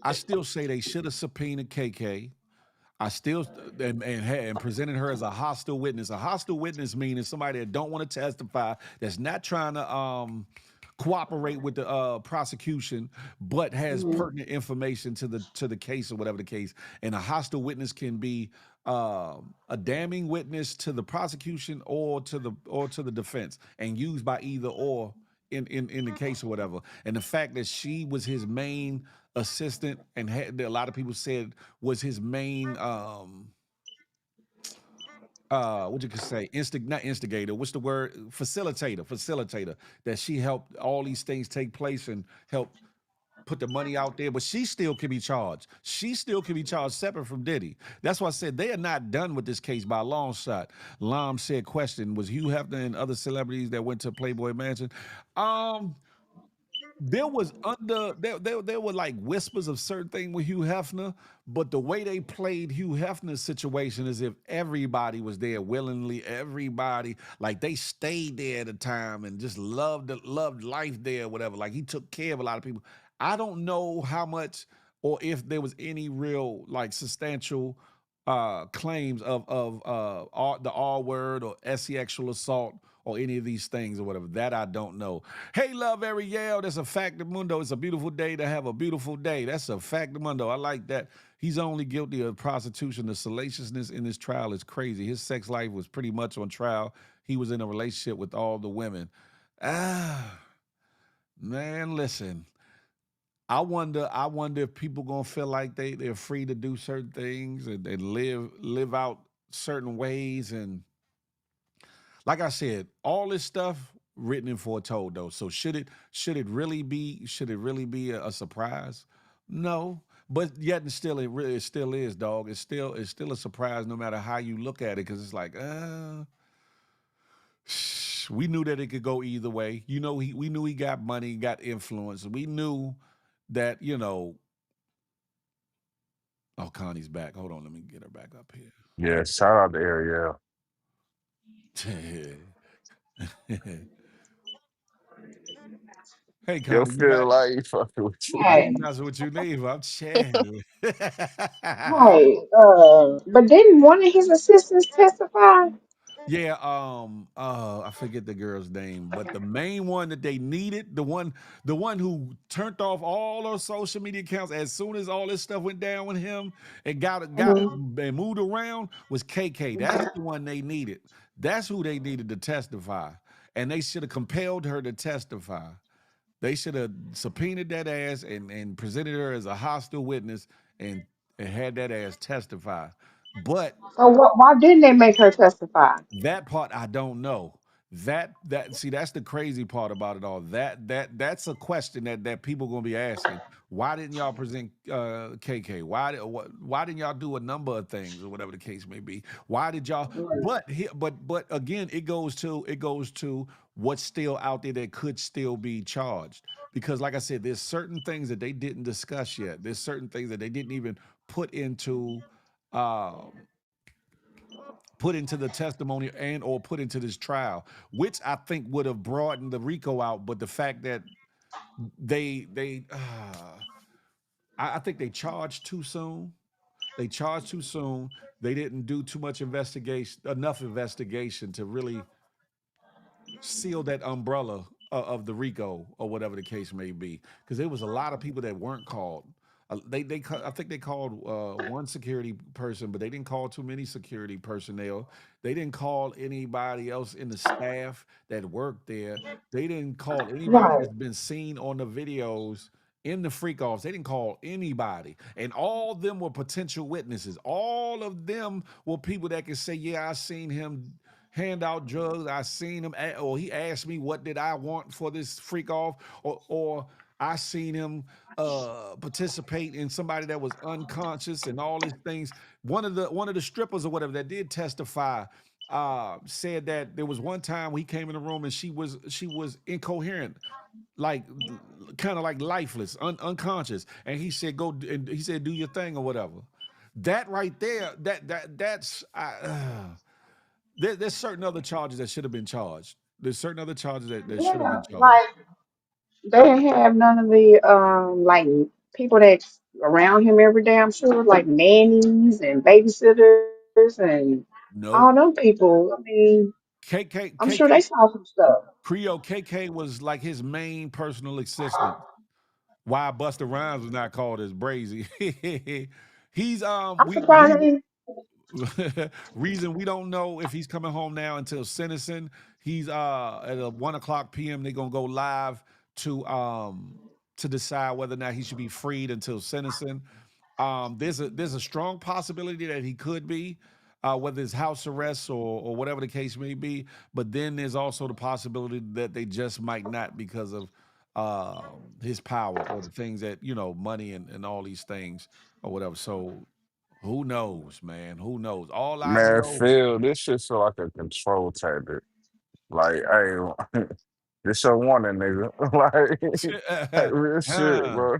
I still say they should have subpoenaed KK. I still and presented her as a hostile witness. A hostile witness meaning somebody that don't want to testify, that's not trying to cooperate with the prosecution, but has Mm-hmm. pertinent information to the case or whatever the case. And a hostile witness can be a damning witness to the prosecution or to the defense, and used by either or in the case or whatever. And the fact that she was his main assistant and had a lot of people said was his main what you could say not instigator, what's the word, facilitator, that she helped all these things take place and helped put the money out there. But she still can be charged, separate from Diddy. That's why I said they are not done with this case by a long shot. Lam said, question, was Hugh Hefner and other celebrities that went to Playboy Mansion? um there was there were like whispers of certain things with Hugh Hefner, but the way they played Hugh Hefner's situation is if everybody was there willingly, everybody like they stayed there at the time and just loved life there, or whatever. Like he took care of a lot of people. I don't know how much or if there was any real like substantial claims of the R word or sexual assault or any of these things or whatever. That I don't know. Hey, love Ariel, that's a fact of mundo. It's a beautiful day to have a beautiful day. That's a fact of mundo. I like that. He's only guilty of prostitution. The salaciousness in this trial is crazy. His sex life was pretty much on trial. He was in a relationship with all the women. Ah, man, listen. I wonder if people gonna feel like they're free to do certain things and live out certain ways. And like I said, all this stuff written and foretold though. So should it really be a surprise? No. But yet and still it still is, dog. It's still a surprise no matter how you look at it, because it's like, we knew that it could go either way. We knew he got money, got influence. We knew that, oh, Connie's back. Hold on, let me get her back up Yeah, shout out to Ariel. here. Hey, You Connie, you feel back? like fucking with you. I Right, ain't messing with you neither. I'm chatting. right. But didn't one of his assistants testify? Yeah, I forget the girl's name, but the main one that they needed, the one who turned off all those social media accounts as soon as all this stuff went down with him and got Hmm. and moved around, was KK. That's the one they needed. That's who they needed to testify. And they should have compelled her to testify. They should have subpoenaed that ass and presented her as a hostile witness and had that ass testify. But So why didn't they make her testify? that part I don't know. That see, that's the crazy part about it all. That's a question that people gonna be asking. Why didn't y'all present KK? Why didn't y'all do a number of things or whatever the case may be? Why did y'all? Right. But again, it goes to what's still out there that could still be charged. Because like I said, there's certain things that they didn't discuss yet. There's certain things that they didn't even put into um the testimony and or put into this trial, which I think would have broadened the RICO out. But the fact that I think they charged too soon. They charged too soon. They didn't do too much investigation, enough investigation to really seal that umbrella of the RICO or whatever the case may be. Because there was a lot of people that weren't called. I think they called one security person, but they didn't call too many security personnel. They didn't call anybody else in the staff that worked there. They didn't call anybody Right. that's been seen on the videos in the freak offs. They didn't call anybody, and all of them were potential witnesses. All of them were people that could say, "Yeah, I seen him hand out drugs. I seen him, or he asked me what did I want for this freak off, or I seen him participate in somebody that was unconscious and all these things." One of the strippers or whatever that did testify said that there was one time he came in the room and she was incoherent, like kind of like lifeless, unconscious, and he said go and he said do your thing or whatever. That right there, that's there's certain other charges that should have been charged. There's certain other charges that should have Yeah, been charged. like they didn't have none of the like people that's around him every day. I'm sure, like nannies and babysitters and all them Nope. people. I mean, I'm sure they KK saw some stuff. Creole KK was like his main personal assistant. Why Busta Rhymes was not called as Brazy. He's I'm we surprised they didn't. reason we don't know if he's coming home now until sentencing. He's at a 1 o'clock p.m. They're gonna go live to decide whether or not he should be freed until sentencing. There's a strong possibility that he could be, whether it's house arrest or whatever the case may be. But then there's also the possibility that they just might not because of his power or the things that money and all these things or whatever. So who knows, man? Who knows? All I Man, know, Phil, this shit feel like a control tactic. Like, hey, this your warning, nigga. like real shit, huh? bro.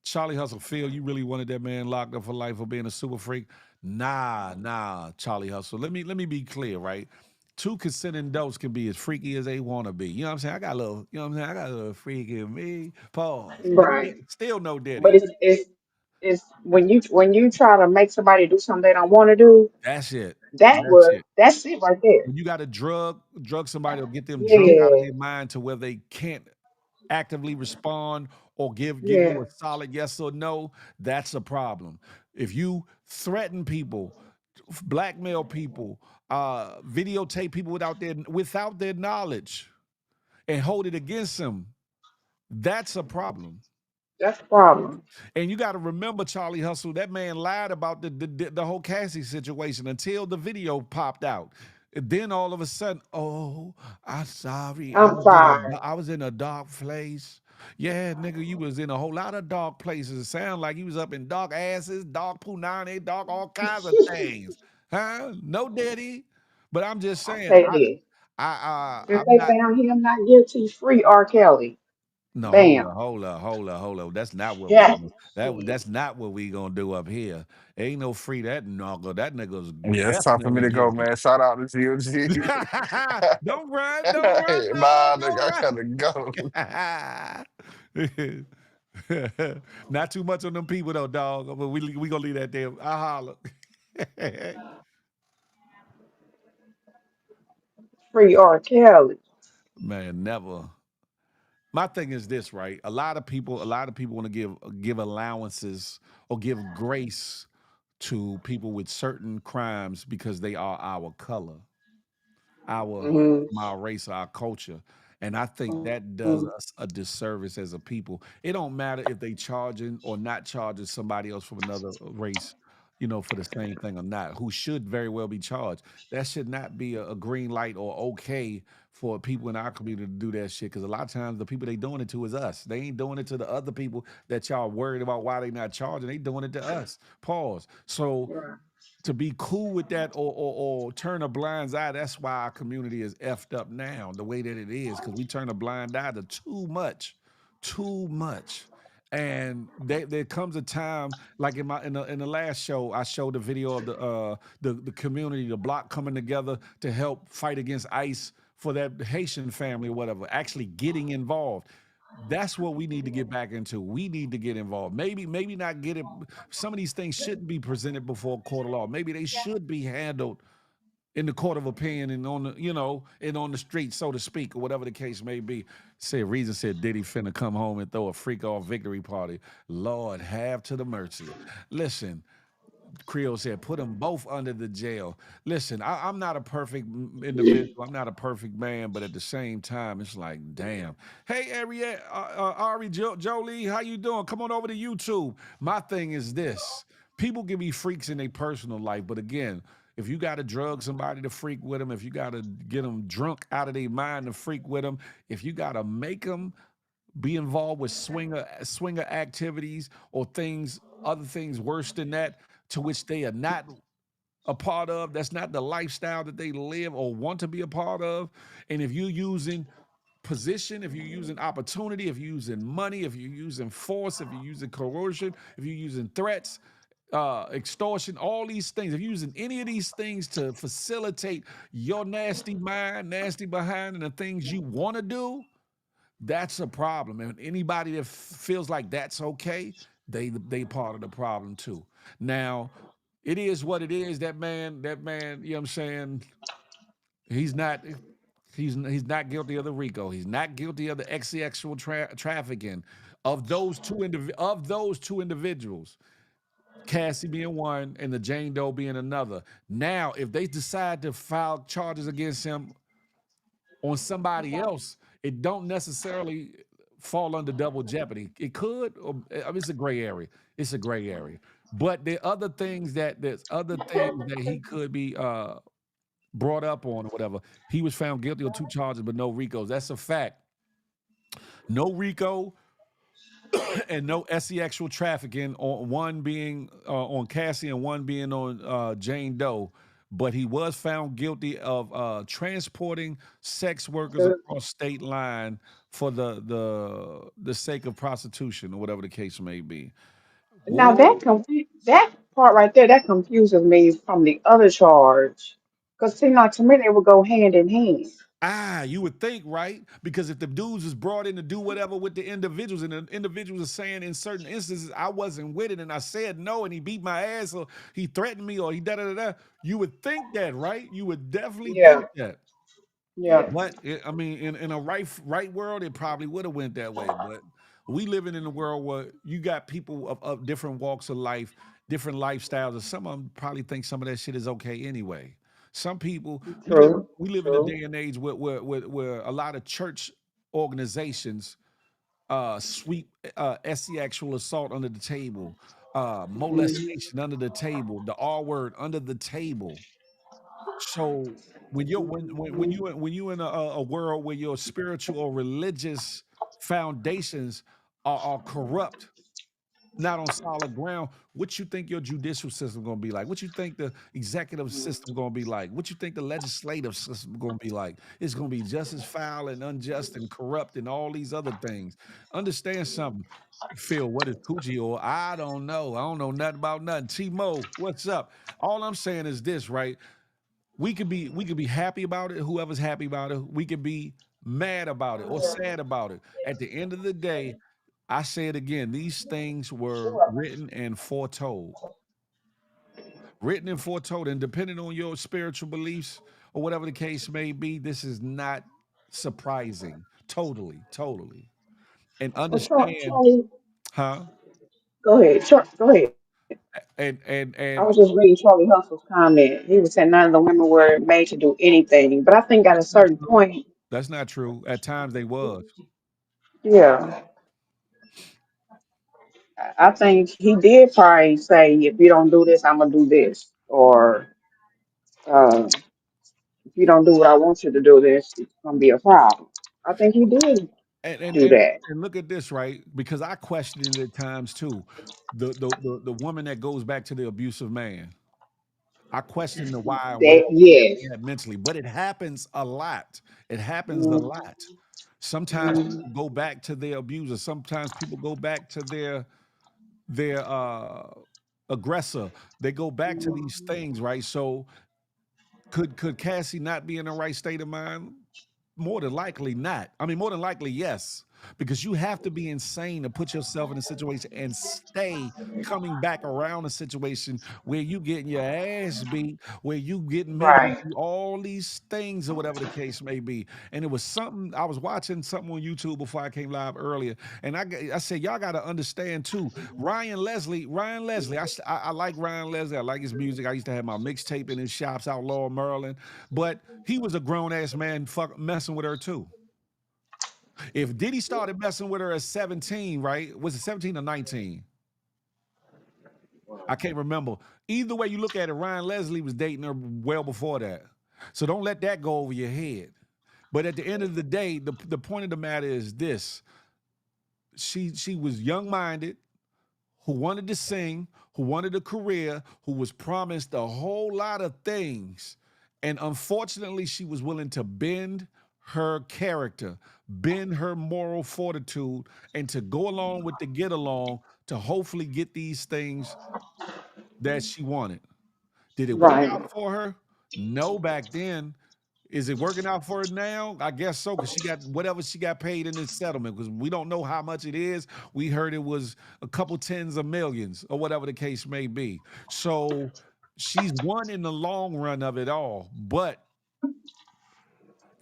Charlie Hustle, Phil, you really wanted that man locked up for life for being a super freak? Nah, Charlie Hustle. Let me be clear, right? Two consenting adults can be as freaky as they want to be. You know what I'm saying? I got a little, you know what I'm saying? I got a little freak in me. Pause. But Right. still no But Diddy. it's when you try to make somebody do something they don't want to do, That's it. That's it. that's it right there. When you got to drug somebody or get them drunk out of Yeah, their mind to where they can't actively respond or give you yeah. a solid yes or no, that's a problem. If you threaten people, blackmail people, videotape people without their knowledge and hold it against them, that's a problem. That's the problem. And you got to remember, Charlie Hustle, that man lied about the whole Cassie situation until the video popped out. And then all of a sudden, oh, I'm sorry, I'm sorry. I was in a dark place. Yeah, nigga, you was in a whole lot of dark places. It sound like you was up in dark asses, dark punani, dark all kinds of things, huh? No daddy, but I'm just I saying, say this. If I'm they not. found him not guilty, free R. Kelly. No, Bam. hold up. That's not what we Yeah. gonna Shit. that's not what we gonna do up here. Ain't no free that knuckle. That nigga's Yeah, it's time for me definitely to go, guilty. man. Shout out to TLG. Don't run, don't run, dog. Nah, nigga, Don't I run. gotta go. Not too much on them people though, dog. But we gonna leave that there. I holler. Free R. Kelly. Man, never. My thing is this, right? A lot of people want to give allowances or give grace to people with certain crimes because they are our color, our Mm-hmm. from our race, our culture. And I think that Mm-hmm. does us a disservice as a people. It don't matter if they charging or not charging somebody else from another race, for the same thing or not, who should very well be charged. That should not be a green light or okay for people in our community to do that shit. Because a lot of times the people they doing it to is us. They ain't doing it to the other people that y'all worried about why they not charging. They doing it to us. Pause. So Right. to be cool with that or turn a blind eye. That's why our community is effed up now, the way that it is, because we turn a blind eye to too much. And there comes a time, like in the last show, I showed the video of the community, the block coming together to help fight against ICE for that Haitian family or whatever, actually getting involved. That's what we need to get back into. We need to get involved. Maybe not get it. Some of these things shouldn't be presented before a court of law. Maybe they should be handled in the court of opinion and on the street, so to speak, or whatever the case may be. Reason said Diddy finna come home and throw a freak off victory party. Lord, have to the mercy. Listen, Creole said, put them both under the jail. Listen, I'm not a perfect individual. I'm not a perfect man, but at the same time, it's like, damn. Hey, Ariel, Jolie, how you doing? Come on over to YouTube. My thing is this: people can be freaks in their personal life, but again, if you got to drug somebody to freak with them, if you got to get them drunk out of their mind to freak with them, if you got to make them be involved with swinger activities or other things worse than that, to which they are not a part of. That's not the lifestyle that they live or want to be a part of. And if you're using position, if you're using opportunity, if you're using money, if you're using force, if you're using coercion, if you're using threats, extortion, all these things, if you're using any of these things to facilitate your nasty mind, nasty behind, and the things you want to do, that's a problem. And anybody that feels like that's okay, they part of the problem too. Now, it is what it is. That man, you know what I'm saying? He's not he's not guilty of the RICO. He's not guilty of the sexual trafficking of those two individuals. Cassie being one and the Jane Doe being another. Now, if they decide to file charges against him on somebody else, it don't necessarily fall under double jeopardy. It could, or, I mean, it's a gray area. It's a gray area. But there's other things that he could be brought up on or whatever. He was found guilty of two charges, but no RICOs. That's a fact. No RICO and no sexual trafficking. On one being on Cassie and one being on Jane Doe. But he was found guilty of transporting sex workers across state line for the sake of prostitution or whatever the case may be. Now Woo. that part right there, that confuses me from the other charge. Because seem like to me they would go hand in hand. You would think, right? Because if the dudes is brought in to do whatever with the individuals, and the individuals are saying in certain instances, I wasn't with it, and I said no, and he beat my ass, or he threatened me, or he da da da da. You would think that, right? You would definitely Yeah, think that. yeah, But I mean, in a right world, it probably would have went that way. But we living in a world where you got people of different walks of life, different lifestyles, and some of them probably think some of that shit is okay anyway. Some people true, we live in a true. day and age where a lot of church organizations sweep sexual assault under the table, Mhm. molestation under the table, the R word under the table. So when you in a world where your spiritual or religious foundations are corrupt, not on solid ground, what you think your judicial system gonna be like? What you think the executive system gonna be like? What you think the legislative system gonna be like? It's gonna be just as foul and unjust and corrupt and all these other things. Understand something. Phil, what is coochie or I don't know. I don't know nothing about nothing. T-Mo, what's up? All I'm saying is this, right? We could be happy about it, whoever's happy about it. We could be mad about it or sad about it. At the end of the day, I say it again, these things were written and foretold. Written and foretold, and depending on your spiritual beliefs or whatever the case may be, this is not surprising. Totally, totally. And Well, understand, Charlie, huh? go ahead. Go ahead. And I was just reading Charlie Hustle's comment. He was saying none of the women were made to do anything, but I think at a that's not certain true. point, That's not true. At times they was. yeah, I think he did probably say, if you don't do this, I'm gonna do this, or uh, if you don't do what I want you to do, this it's gonna be a problem. I think he did and and do and, that. and look at this, right? Because I question it at times too. The woman that goes back to the abusive man. I question the why, what That they're yes. looking at mentally, but it happens a lot. It happens a Mm, lot. Sometimes mm, people go back to their abuser. Sometimes people go back to their aggressor. They go back to these things, right? So could Cassie not be in the right state of mind? More than likely not. I mean, more than likely, yes. Because you have to be insane to put yourself in a situation and stay coming back around a situation where you getting your ass beat, where you getting made to right. do all these things or whatever the case may be. And it was something I was watching something on YouTube before I came live earlier, and I said y'all got to understand too. Ryan Leslie. I like Ryan Leslie. I like his music. I used to have my mixtape in his shops, Outlaw Maryland. But he was a grown ass man messing with her too. If Diddy started messing with her at 17, right? Was it 17 or 19? I can't remember. Either way you look at it, Ryan Leslie was dating her well before that. So don't let that go over your head. But at the end of the day, the point of the matter is this. She was young minded, who wanted to sing, who wanted a career, who was promised a whole lot of things. And unfortunately, she was willing to bend her character, bend her moral fortitude, and to go along with the get along to hopefully get these things that she wanted. Did it work Right. out for her? No, back then. Is it working out for her now? I guess so, because she got whatever she got paid in this settlement. Because we don't know how much it is. We heard it was a couple tens of millions, or whatever the case may be. So she's won in the long run of it all. But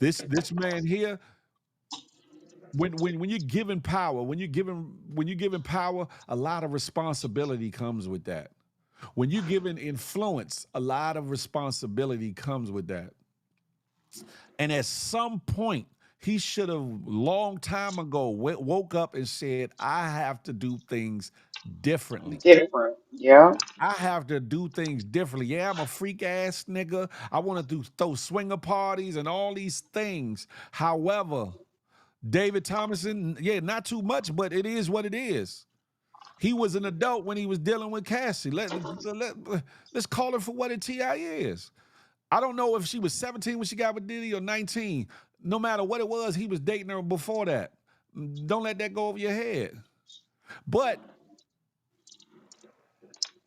this man here, when you're given power, when you're given power, a lot of responsibility comes with that. When you're given influence, a lot of responsibility comes with that. And at some point, he should have long time ago woke up and said, "I have to do things differently. Different. Yeah. I have to do things differently. Yeah, I'm a freak ass nigga. I want to do throw swinger parties and all these things. However, David Thomason, yeah, not too much, but it is what it is. He was an adult when he was dealing with Cassie. Let's call it for what it TI is. I don't know if she was 17 when she got with Diddy or 19. No matter what it was, he was dating her before that. Don't let that go over your head. But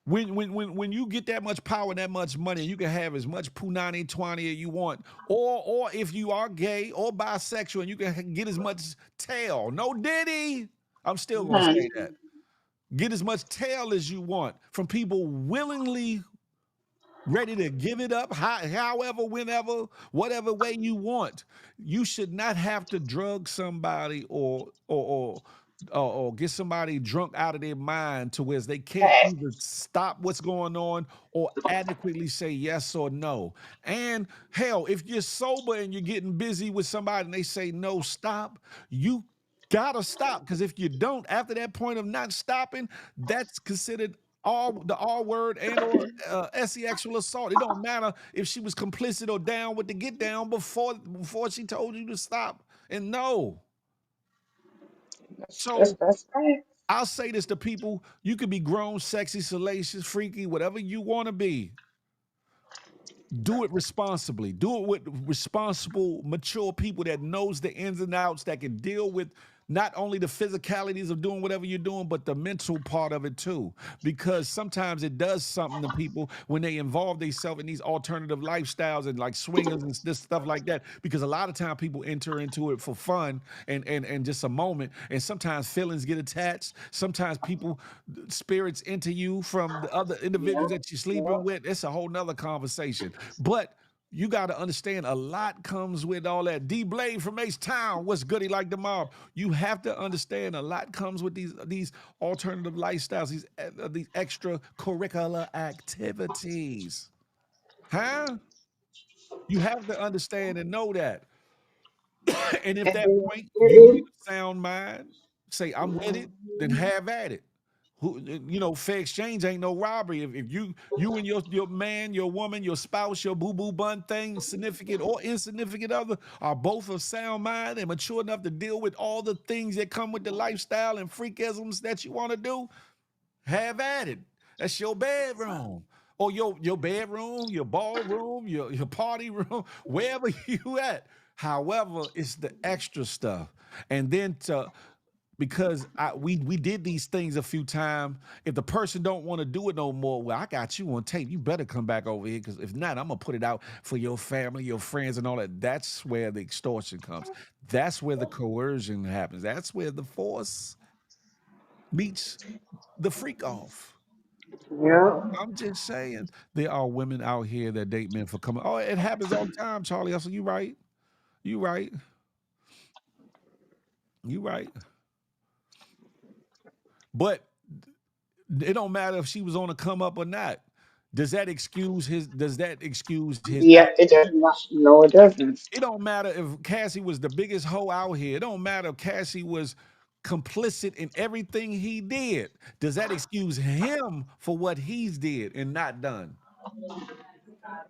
when you get that much power and that much money, you can have as much punani 20 as you want. Or if you are gay or bisexual and you can get as much tail. No Diddy. I'm still gonna say Mhm. that. Get as much tail as you want from people willingly ready to give it up however, whenever, whatever way you want. You should not have to drug somebody or get somebody drunk out of their mind to where they can't either Facts. stop what's going on or adequately say yes or no. And hell, if you're sober and you're getting busy with somebody and they say no, stop, you gotta stop. Because if you don't, after that point of not stopping, that's considered all the R word and or sexual assault. It don't matter if she was complicit or down with the get down before she told you to stop. And no. So That's facts. I'll say this to people: you could be grown, sexy, salacious, freaky, whatever you want to be. Do it responsibly. Do it with responsible, mature people that knows the ins and outs, that can deal with not only the physicalities of doing whatever you're doing, but the mental part of it too. Because sometimes it does something to people when they involve themselves in these alternative lifestyles and like swingers and this stuff like that. Because a lot of time people enter into it for fun and just a moment. And sometimes feelings get attached. Sometimes people spirits into you from the other individuals Yeah. that you're Yeah. sleeping with. It's a whole nother conversation. But you got to understand a lot comes with all that. D Blade from H Town, what's goody like the mob? You have to understand a lot comes with these alternative lifestyles, these extracurricular activities. Huh? You have to understand and know that. And if And that then point it you is. in a sound mind, say I'm with it, then have at it. Fair exchange ain't no robbery. If you and your man, your woman, your spouse, your boo boo bun thing, significant or insignificant other, are both of sound mind and mature enough to deal with all the things that come with the lifestyle and freakisms that you want to do, have at it. That's your bedroom. Or your bedroom, your ballroom, your party room, wherever you at. However, it's the extra stuff. And then to because we did these things a few times. If the person don't want to do it no more, well, I got you on tape. You better come back over here because if not, I'm gonna put it out for your family, your friends, and all that. That's where the extortion comes. That's where the coercion happens. That's where the force meets the freak off. Yeah. I'm just saying there are women out here that date men for coming. Oh, it happens all the time, Charlie. I said, you right. You right. You right. But it don't matter if she was on a come up or not. Does that excuse his Yeah. act? It does not. No, it doesn't. It don't matter if Cassie was the biggest hoe out here. It don't matter if Cassie was complicit in everything he did. Does that excuse him for what he's did and not done?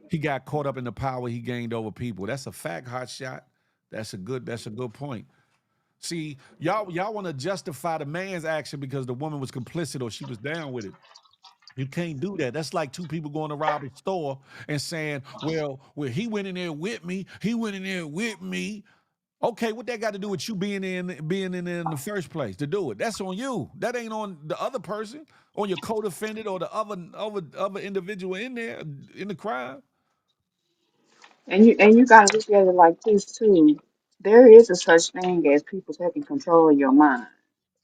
He got caught up in the power he gained over people. That's a fact, hot shot. That's a good point. See, y'all want to justify the man's action because the woman was complicit or she was down with it. You can't do that. That's like two people going to rob a store and saying, well, he went in there with me. He went in there with me. Okay, what that got to do with you being in there in the first place to do it? That's on you. That ain't on the other person, on your co-defendant or the other individual in there in the crime. And you gotta look at it like this too. There is a such thing as people taking control of your mind.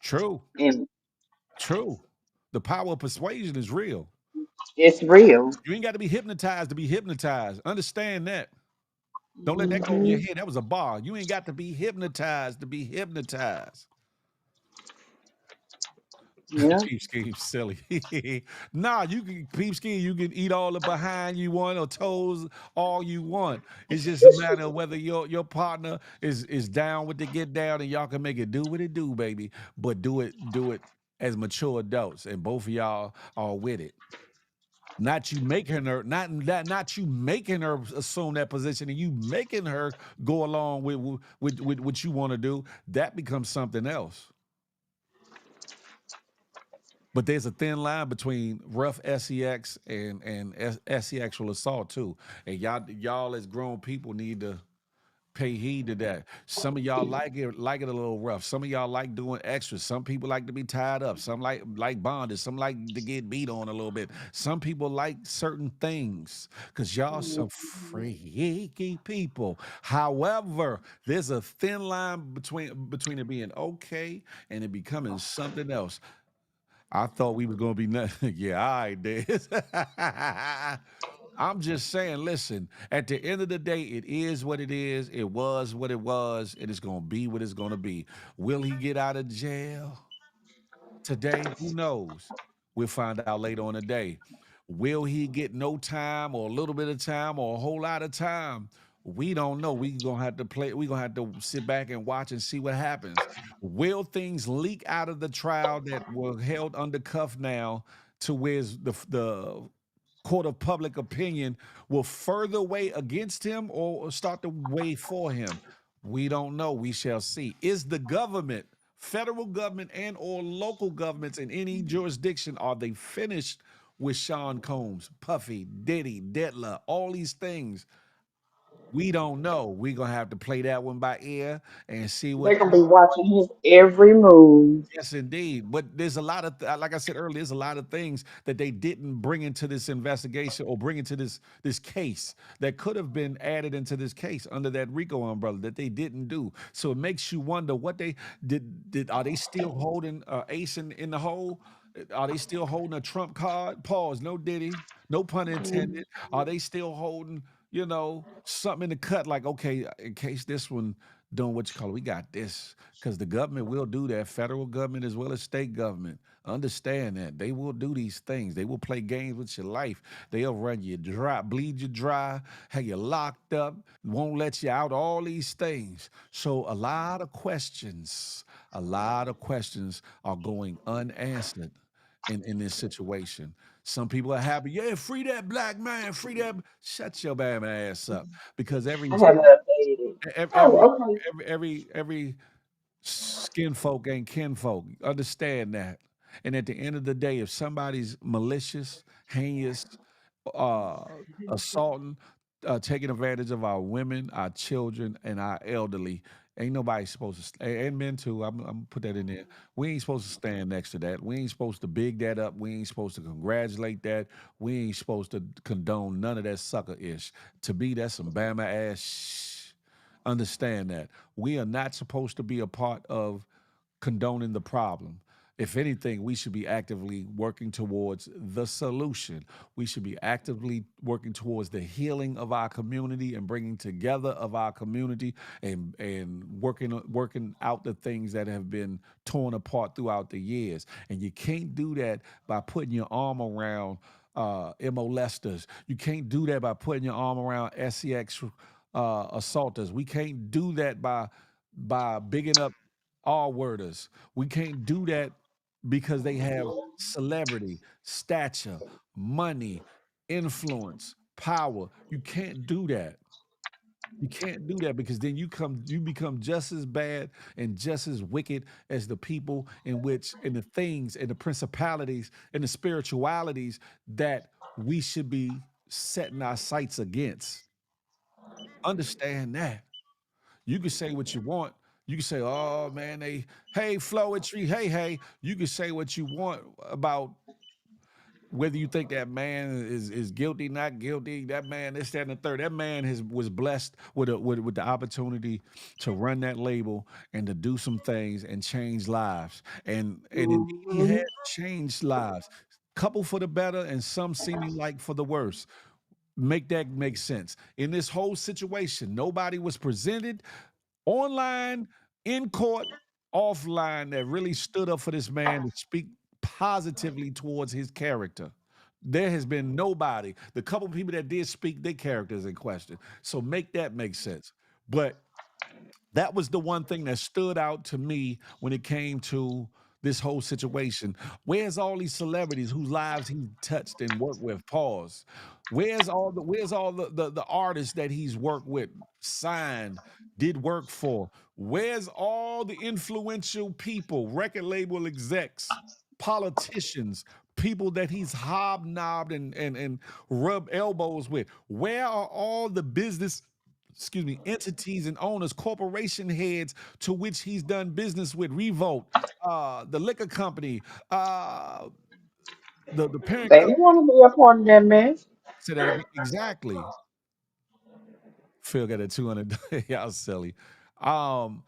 True, And true. The power of persuasion is real. it's real. You ain't got to be hypnotized to be hypnotized. Understand that. Don't let that go over your Hmm. head. That was a bar. You ain't got to be hypnotized to be hypnotized. Yeah. Peep scheme silly. Nah, you can peep scheme. You can eat all the behind you want or toes all you want. It's just a matter of whether your partner is down with the get down and y'all can make it do what it do, baby. But do it as mature adults, and both of y'all are with it. Not you making her, not you making her assume that position, and you making her go along with what you want to do. That becomes something else. But there's a thin line between rough sex and sexual assault too. And y'all as grown people need to pay heed to that. Some of y'all like it a little rough. Some of y'all like doing extras. Some people like to be tied up. Some like bonded. Some like to get beat on a little bit. Some people like certain things because y'all some freaky people. However, there's a thin line between it being okay and it becoming something else. I thought we was gonna be nothing. Yeah, all right, Des. I'm just saying, listen, at the end of the day, it is what it is. It was what it was, and it's gonna be what it's gonna be. Will he get out of jail today? Who knows? We'll find out later on the day. Will he get no time or a little bit of time or a whole lot of time? We don't know. We gonna have to play. We gonna have to sit back and watch and see what happens. Will things leak out of the trial that were held under cuff now to where the court of public opinion will further weigh against him or start to weigh for him? We don't know. We shall see. Is the government, federal government and or local governments in any jurisdiction, are they finished with Sean Combs, Puffy, Diddy, Detla, all these things? We don't know. We're gonna have to play that one by ear and see what. They're gonna be watching his every move. Yes, indeed. But there's a lot of, like I said earlier, there's a lot of things that they didn't bring into this investigation or bring into this case that could have been added into this case under that RICO umbrella that they didn't do. So it makes you wonder what they did. Are they still holding Ace in the hole? Are they still holding a trump card? Pause. No Diddy. No pun Mhm. intended. Are they still holding, something in the cut? Like, okay, in case this one doing what you call it, we got this because the government will do that, federal government as well as state government. Understand that they will do these things. They will play games with your life. They'll run you dry, bleed you dry, have you locked up, won't let you out. All these things. So a lot of questions are going unanswered in this situation. Some people are happy. Yeah, free that black man, free that. Shut your bad ass up, because I haven't updated it. every Oh, okay. every skin folk ain't kinfolk. Understand that. And at the end of the day, if somebody's malicious, heinous, uh, assaulting, taking advantage of our women, our children, and our elderly, ain't nobody supposed to, and men too. I'm gonna put that in there. We ain't supposed to stand next to that. We ain't supposed to big that up. We ain't supposed to congratulate that. We ain't supposed to condone none of that sucker ish. To be that's some Bama ass. Understand that we are not supposed to be a part of condoning the problem. If anything, we should be actively working towards the solution. We should be actively working towards the healing of our community and bringing together of our community, and working out the things that have been torn apart throughout the years. And you can't do that by putting your arm around molesters. You can't do that by putting your arm around sex assaulters. We can't do that by bigging up all worders. We can't do that because they have celebrity, stature, money, influence, power. You can't do that. You can't do that because then you become just as bad and just as wicked as the people in which and the things and the principalities and the spiritualities that we should be setting our sights against. Understand that. You can say what you want. You can say, "Oh man, they hey Floetry, hey." You can say what you want about whether you think that man is guilty, not guilty. That man, this, that, and the third. That man was blessed with with the opportunity to run that label and to do some things and change lives. And indeed, he Hmm. has changed lives. Couple for the better and some seeming like for the worse. Make that make sense. In this whole situation, nobody was presented online, in court, offline that really stood up for this man to speak positively towards his character. There has been nobody. The couple people that did speak, their characters in question. So make that make sense. But that was the one thing that stood out to me when it came to this whole situation. Where's all these celebrities whose lives he touched and worked with? Pause. Where's all the artists that he's worked with, signed, did work for? Where's all the influential people, record label execs, politicians, people that he's hobnobbed and rubbed elbows with? Where are all the business, excuse me, entities and owners, corporation heads to which he's done business with? Revolt, the liquor company, the parent They don't company. want to be a part of that mess. Say that again. Exactly. Phil got a 200. Y'all silly. Um,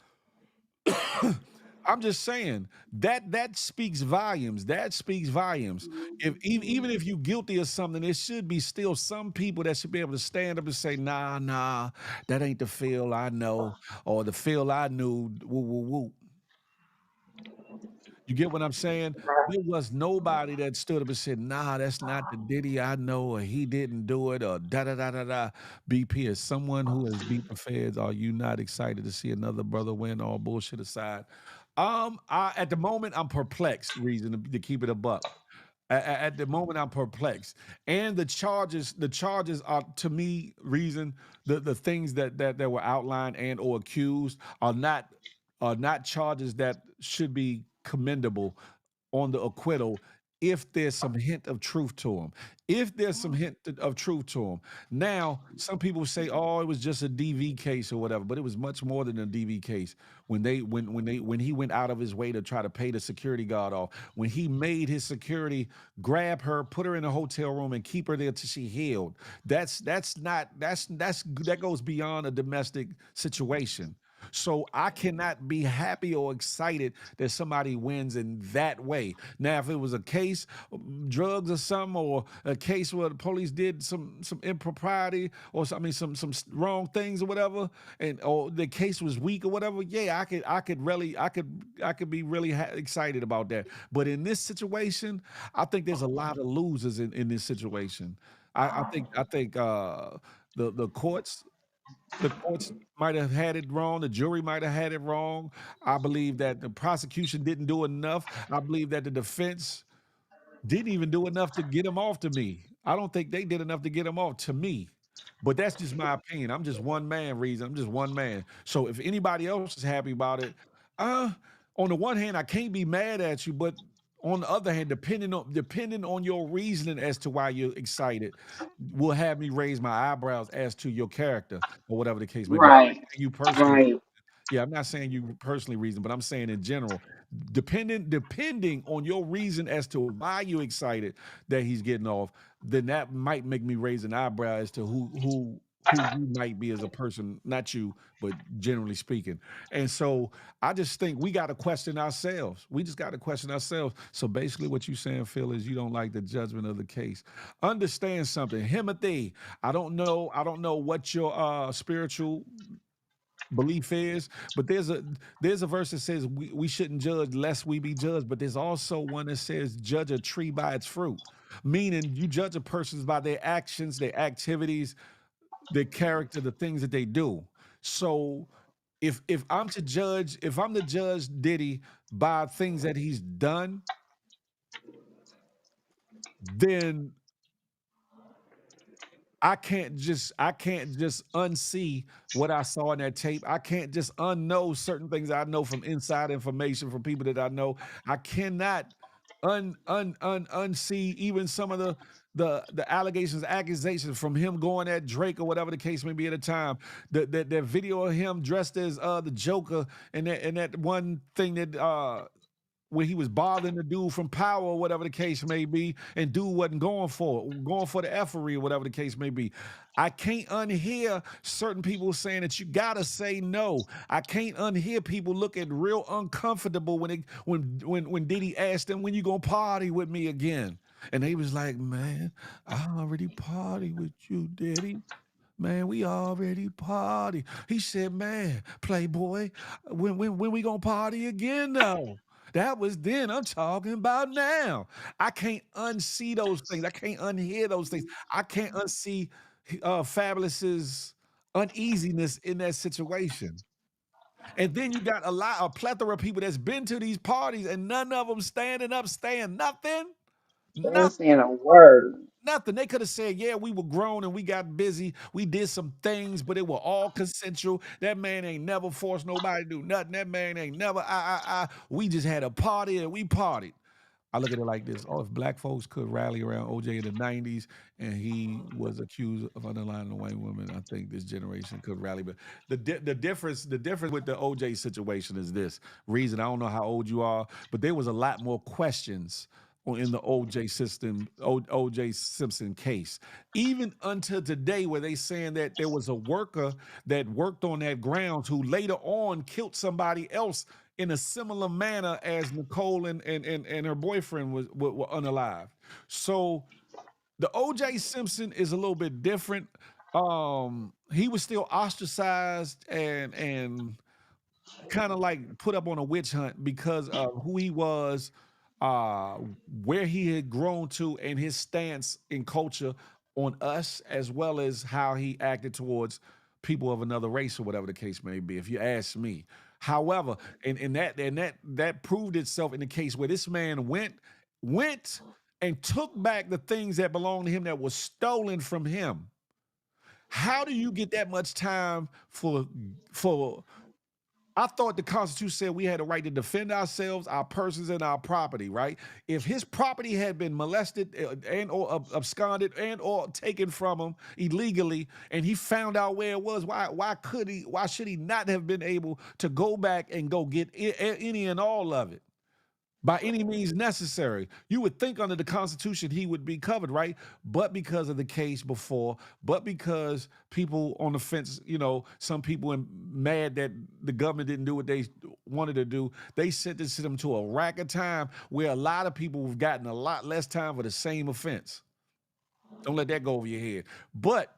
I'm just saying that speaks volumes. That speaks volumes. If even if you guilty of something, there should be still some people that should be able to stand up and say, nah, that ain't the Phil I know, or the Phil I knew. Woo, woo, woo. You get what I'm saying? There was nobody that stood up and said, nah, that's not the Diddy I know, or he didn't do it, or da da da da da. BP, as someone who has beat the feds, are you not excited to see another brother win? All bullshit aside. At the moment, I'm perplexed, reason to keep it a buck. At the moment, I'm perplexed, and the charges are, to me, reason the things that were outlined and or accused are not charges that should be commendable on the acquittal if there's some hint of truth to them. If there's some hint of truth to them. Now, some people say, "Oh, it was just a DV case or whatever," but it was much more than a DV case. When he went out of his way to try to pay the security guard off, when he made his security grab her, put her in a hotel room, and keep her there till she healed. That's not that goes beyond a domestic situation. So I cannot be happy or excited that somebody wins in that way. Now, if it was a case, drugs or something, or a case where the police did some impropriety or something, some wrong things or whatever, and or the case was weak or whatever, yeah, I could be really excited about that. But in this situation, I think there's a lot of losers in this situation. I think the courts might have had it wrong. The jury might have had it wrong. I believe that the prosecution didn't do enough. I believe that the defense didn't even do enough to get him off to me. I don't think they did enough to get him off to me. But that's just my opinion. I'm just one man, reason. I'm just one man. So if anybody else is happy about it, uh, on the one hand, I can't be mad at you, but on the other hand, depending on your reasoning as to why you're excited, will have me raise my eyebrows as to your character or whatever the case may be. I'm Right, not saying you personally. right. Yeah, I'm not saying you personally reason, but I'm saying in general, depending on your reason as to why you're excited that he's getting off, then that might make me raise an eyebrow as to who you might be as a person, not you, but generally speaking. And so I just think we got to question ourselves. We just got to question ourselves. So basically, what you saying, Phil, is you don't like the judgment of the case. Understand something, Timothy. I don't know what your spiritual belief is, but there's a verse that says we shouldn't judge lest we be judged, but there's also one that says judge a tree by its fruit, meaning you judge a person by their actions, their activities, their character, the things that they do. So if I'm to judge Diddy by things that he's done, then I can't just unsee what I saw in that tape. I can't just unknow certain things I know from inside information from people that I know. I cannot. unsee even some of the allegations, accusations from him going at Drake or whatever the case may be at the time. That video of him dressed as the Joker, and that one thing that where he was bothering the dude from Power or whatever the case may be, and dude wasn't going for the effery or whatever the case may be. I can't unhear certain people saying that you gotta say no. I can't unhear people looking real uncomfortable when Diddy asked them when you gonna party with me again. And they was like, man, I already party with you, Diddy. Man, we already party. He said, man, Playboy, when we gonna party again though? That was then. I'm talking about now. I can't unsee those things. I can't unhear those things. I can't unsee Fabulous's uneasiness in that situation. And then you got a plethora of people that's been to these parties and none of them standing up, saying nothing. They ain't Nothing. saying a word. Nothing. They could have said, yeah, we were grown and we got busy. We did some things, but it were all consensual. That man ain't never forced nobody to do nothing. That man ain't never, We just had a party and we partied. I look at it like this. Oh, if black folks could rally around OJ in the 90s and he was accused of underlining a white woman, I think this generation could rally. But the difference with the OJ situation is this. Reason I don't know how old you are, but there was a lot more questions in the OJ system, OJ Simpson case. Even until today, where they saying that there was a worker that worked on that grounds who later on killed somebody else in a similar manner as Nicole and her boyfriend were unalive. So the OJ Simpson is a little bit different. He was still ostracized and kind of like put up on a witch hunt because of who he was, uh, where he had grown to, and his stance in culture on us, as well as how he acted towards people of another race or whatever the case may be. If you ask me, however, and that proved itself in the case where this man went and took back the things that belonged to him that was stolen from him. How do you get that much time for I thought the Constitution said we had a right to defend ourselves, our persons, and our property, right? If his property had been molested and or absconded and or taken from him illegally, and he found out where it was, why should he not have been able to go back and go get any and all of it? By any means necessary. You would think under the Constitution he would be covered, right? But because of the case before, but because people on the fence, some people are mad that the government didn't do what they wanted to do, they sentenced him to a rack of time where a lot of people have gotten a lot less time for the same offense. Don't let that go over your head. But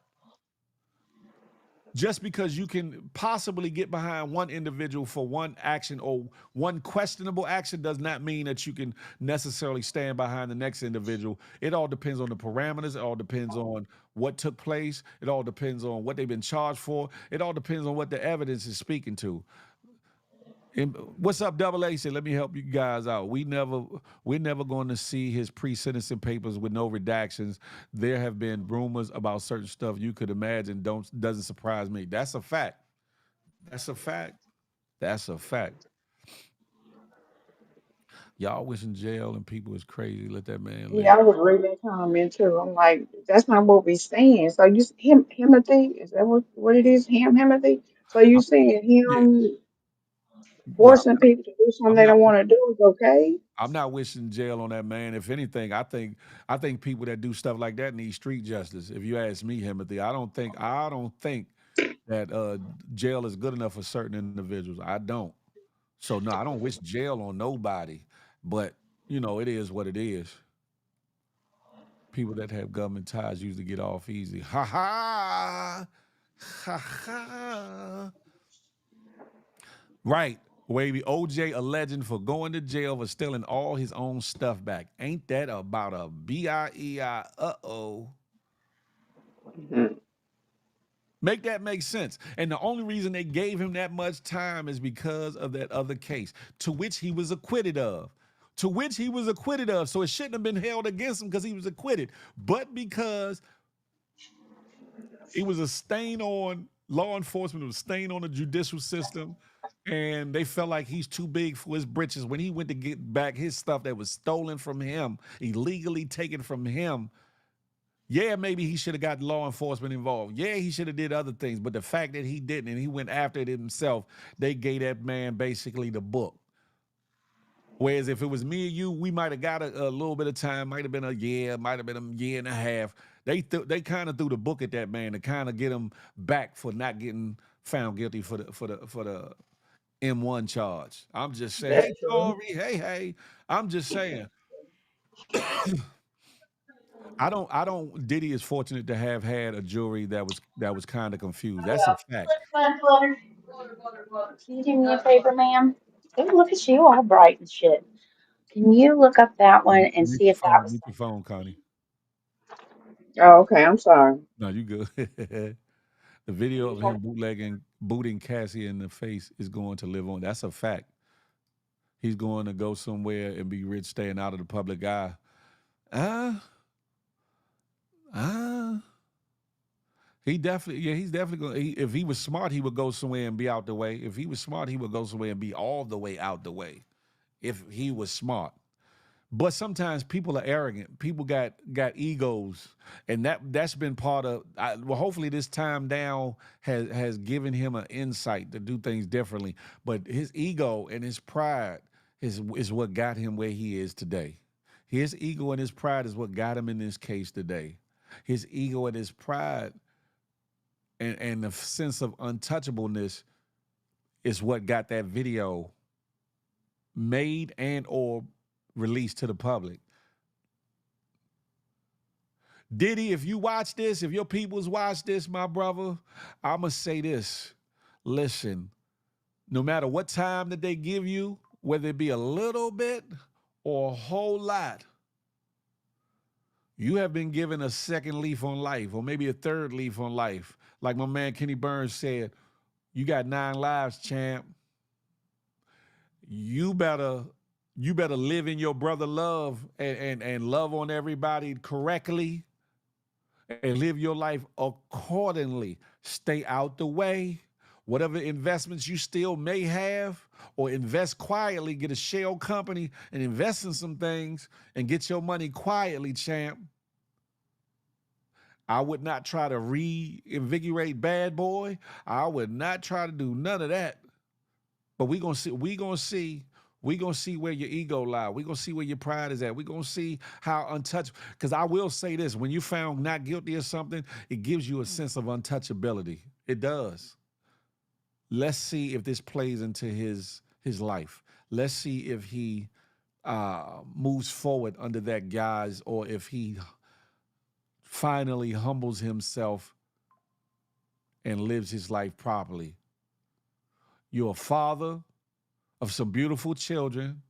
just because you can possibly get behind one individual for one action or one questionable action does not mean that you can necessarily stand behind the next individual. It all depends on the parameters. It all depends on what took place. It all depends on what they've been charged for. It all depends on what the evidence is speaking to. And what's up, Double A? Said, let me help you guys out. We're never going to see his pre-sentencing papers with no redactions. There have been rumors about certain stuff you could imagine. Doesn't surprise me. That's a fact. That's a fact. That's a fact. Y'all wishing jail and people is crazy. Let that man live. Yeah, I was reading that comment too. I'm like, that's not what we saying. So you him Himothy, is that what it is? Himothy. So you I'm, saying yeah. him Well, forcing people to do something I'm they not. don't want to do is okay? I'm not wishing jail on that man. If anything, I think people that do stuff like that need street justice. If you ask me, Timothy, I don't think that jail is good enough for certain individuals. I don't. So no, I don't wish jail on nobody. But it is what it is. People that have government ties usually get off easy. Ha ha, ha ha. Right. Wavy OJ a legend for going to jail for stealing all his own stuff back. Ain't that about a BIEI? Uh-oh. Mhm. Make that make sense. And the only reason they gave him that much time is because of that other case, to which he was acquitted of. To which he was acquitted of. So it shouldn't have been held against him because he was acquitted. But because it was a stain on law enforcement was staying on the judicial system, and they felt like he's too big for his britches. When he went to get back his stuff that was stolen from him, illegally taken from him, yeah, maybe he should have got law enforcement involved. Yeah, he should have did other things. But the fact that he didn't and he went after it himself, they gave that man basically the book. Whereas if it was me and you, we might have got a little bit of time, might have been a year, might have been a year and a half. They kind of threw the book at that man to kind of get him back for not getting found guilty for the M1 charge. I'm just saying, hey That's true. Tori, hey. I'm just saying, I don't Diddy is fortunate to have had a jury that was kind of confused. That's a fact. Can you do me a favor, ma'am? Oh, look at you, all bright and shit. Can you look up that one and Mute see your if that phone, was mute your phone, Connie. Oh, okay. I'm sorry. No, you good. The video of him bootlegging, booting Cassie in the face is going to live on. That's a fact. He's going to go somewhere and be rich, staying out of the public eye. Ah, ah. He's definitely going. If he was smart, he would go somewhere and be out the way. If he was smart, he would go somewhere and be all the way out the way. If he was smart. But sometimes people are arrogant. People got egos, and that's been part of. Well, hopefully this time down has given him an insight to do things differently. But his ego and his pride is what got him where he is today. His ego and his pride is what got him in this case today. His ego and his pride and the sense of untouchableness is what got that video made and or released to the public. Diddy, if you watch this, if your peoples watch this, my brother, I'ma say this. Listen, no matter what time that they give you, whether it be a little bit or a whole lot, you have been given a second leaf on life, or maybe a third leaf on life. Like my man Kenny Burns said, you got 9 lives, champ. You better live in your brother love and love on everybody correctly and live your life accordingly. Stay out the way. Whatever investments you still may have, or invest quietly, get a shell company and invest in some things and get your money quietly, champ. I would not try to reinvigorate Bad Boy. I would not try to do none of that. But we gonna see where your ego lies. We gonna see where your pride is at. We gonna see how untouchable. Because I will say this: when you found not guilty of something, it gives you a sense of untouchability. It does. Let's see if this plays into his life. Let's see if he moves forward under that guise, or if he finally humbles himself and lives his life properly. You're a father of some beautiful children,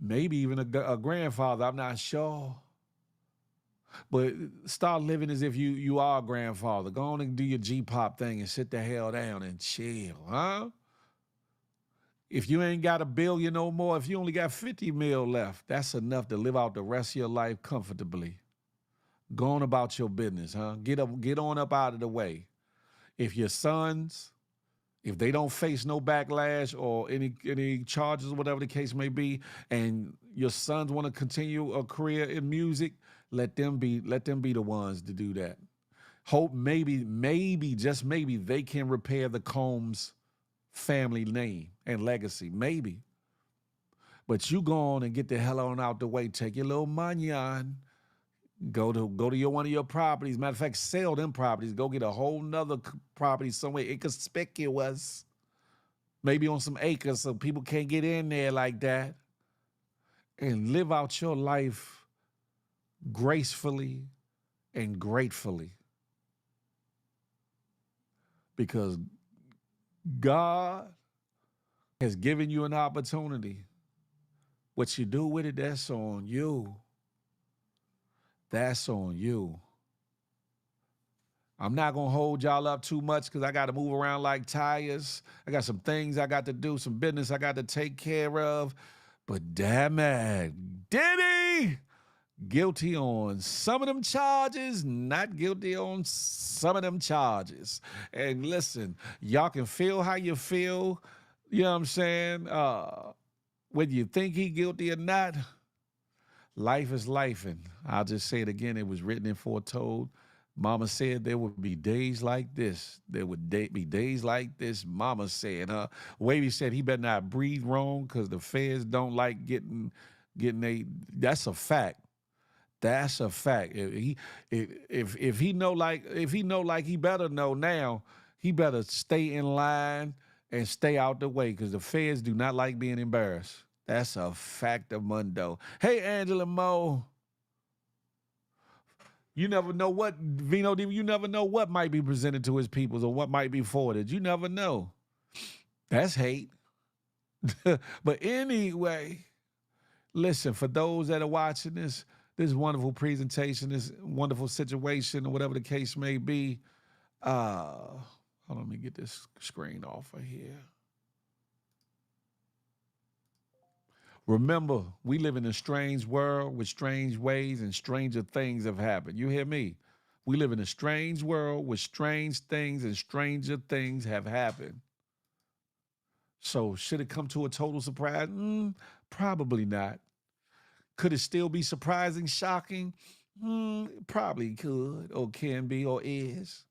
maybe even a grandfather. I'm not sure. But start living as if you are a grandfather. Go on and do your G-pop thing and sit the hell down and chill, huh? If you ain't got $1 billion no more, if you only got 50 mil left, that's enough to live out the rest of your life comfortably. Go on about your business, huh? Get on up out of the way. If your sons, if they don't face no backlash or any charges or whatever the case may be, and your sons want to continue a career in music, let them be the ones to do that. Hope maybe just maybe they can repair the Combs family name and legacy. Maybe. But you go on and get the hell on out the way. Take your little money on. Go to your one of your properties. Matter of fact, sell them properties. Go get a whole nother property somewhere inconspicuous. Maybe on some acres so people can't get in there like that. And live out your life gracefully and gratefully. Because God has given you an opportunity. What you do with it, that's on you. That's on you. I'm not going to hold y'all up too much because I got to move around like tires. I got some things I got to do, some business I got to take care of. But damn it, Diddy, Guilty on some of them charges, not guilty on some of them charges. And listen, y'all can feel how you feel. You know what I'm saying? Whether you think he guilty or not, life is life. And I'll just say it again. It was written and foretold. Mama said there would be days like this. There would be days like this. Mama said, Wavy said he better not breathe wrong because the feds don't like getting a. That's a fact. That's a fact. If he know like he better know now, he better stay in line and stay out the way because the feds do not like being embarrassed. That's a fact of mundo. Hey, Angela Mo, you never know what Vino. You never know what might be presented to his peoples or what might be forwarded. You never know. That's hate. But anyway, listen, for those that are watching this wonderful presentation, this wonderful situation, or whatever the case may be. Hold on, let me get this screen off of here. Remember, we live in a strange world with strange ways and stranger things have happened. You hear me? We live in a strange world with strange things and stranger things have happened. So, should it come to a total surprise? Probably not. Could it still be surprising, shocking? Probably could, or can be, or is.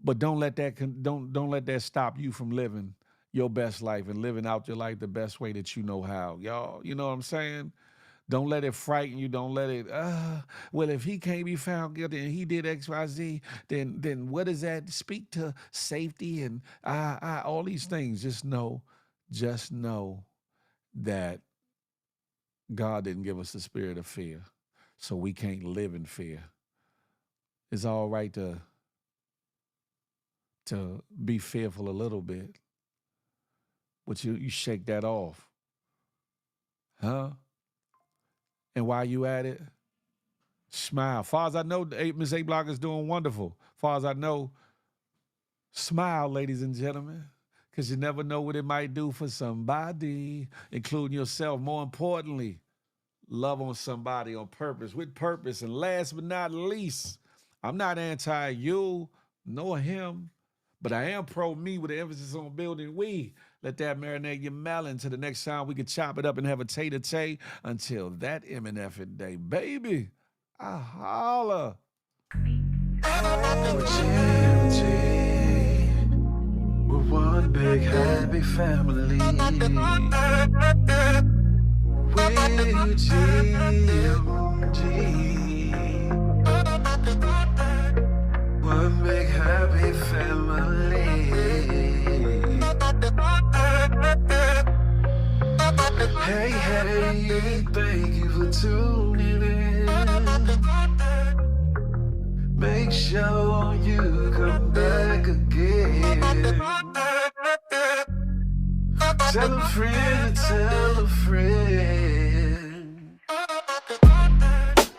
But don't let that stop you from living your best life and living out your life the best way that you know how. Y'all, you know what I'm saying? Don't let it frighten you. Don't let it. Well, if he can't be found guilty and he did X, Y, Z, then what does that speak to safety and all these things? Just know that God didn't give us the spirit of fear, so we can't live in fear. It's all right to be fearful a little bit, but you shake that off, huh? And while you at it, smile. Far as I know, Miss A Block is doing wonderful. Far as I know, smile, ladies and gentlemen, because you never know what it might do for somebody, including yourself. More importantly, love on somebody on purpose, with purpose. And last but not least, I'm not anti you nor him, but I am pro me with an emphasis on building we. Let that marinate your melon to the next time we can chop it up and have a tay-to-tay. Until that MNF day, baby, I holla. OGMG, we're one big happy family. We're GMG, one big happy family. Hey, hey, thank you for tuning in. Make sure you come back again. Tell a friend, tell a friend.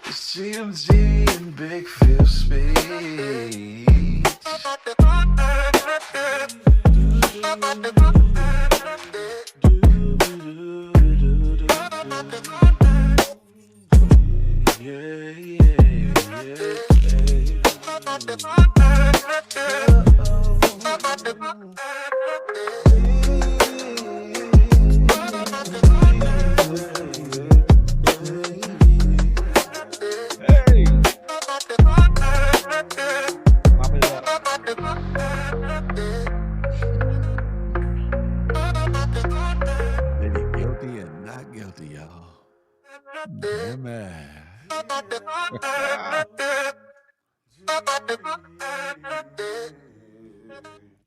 It's GMG and Big Phil speech. Hey, pop it up. Maybe guilty and not guilty, y'all. Damn it.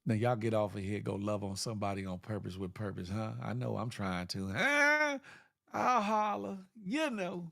Now y'all get off of here, go love on somebody on purpose with purpose, huh? I know I'm trying to. I'll holler, you know.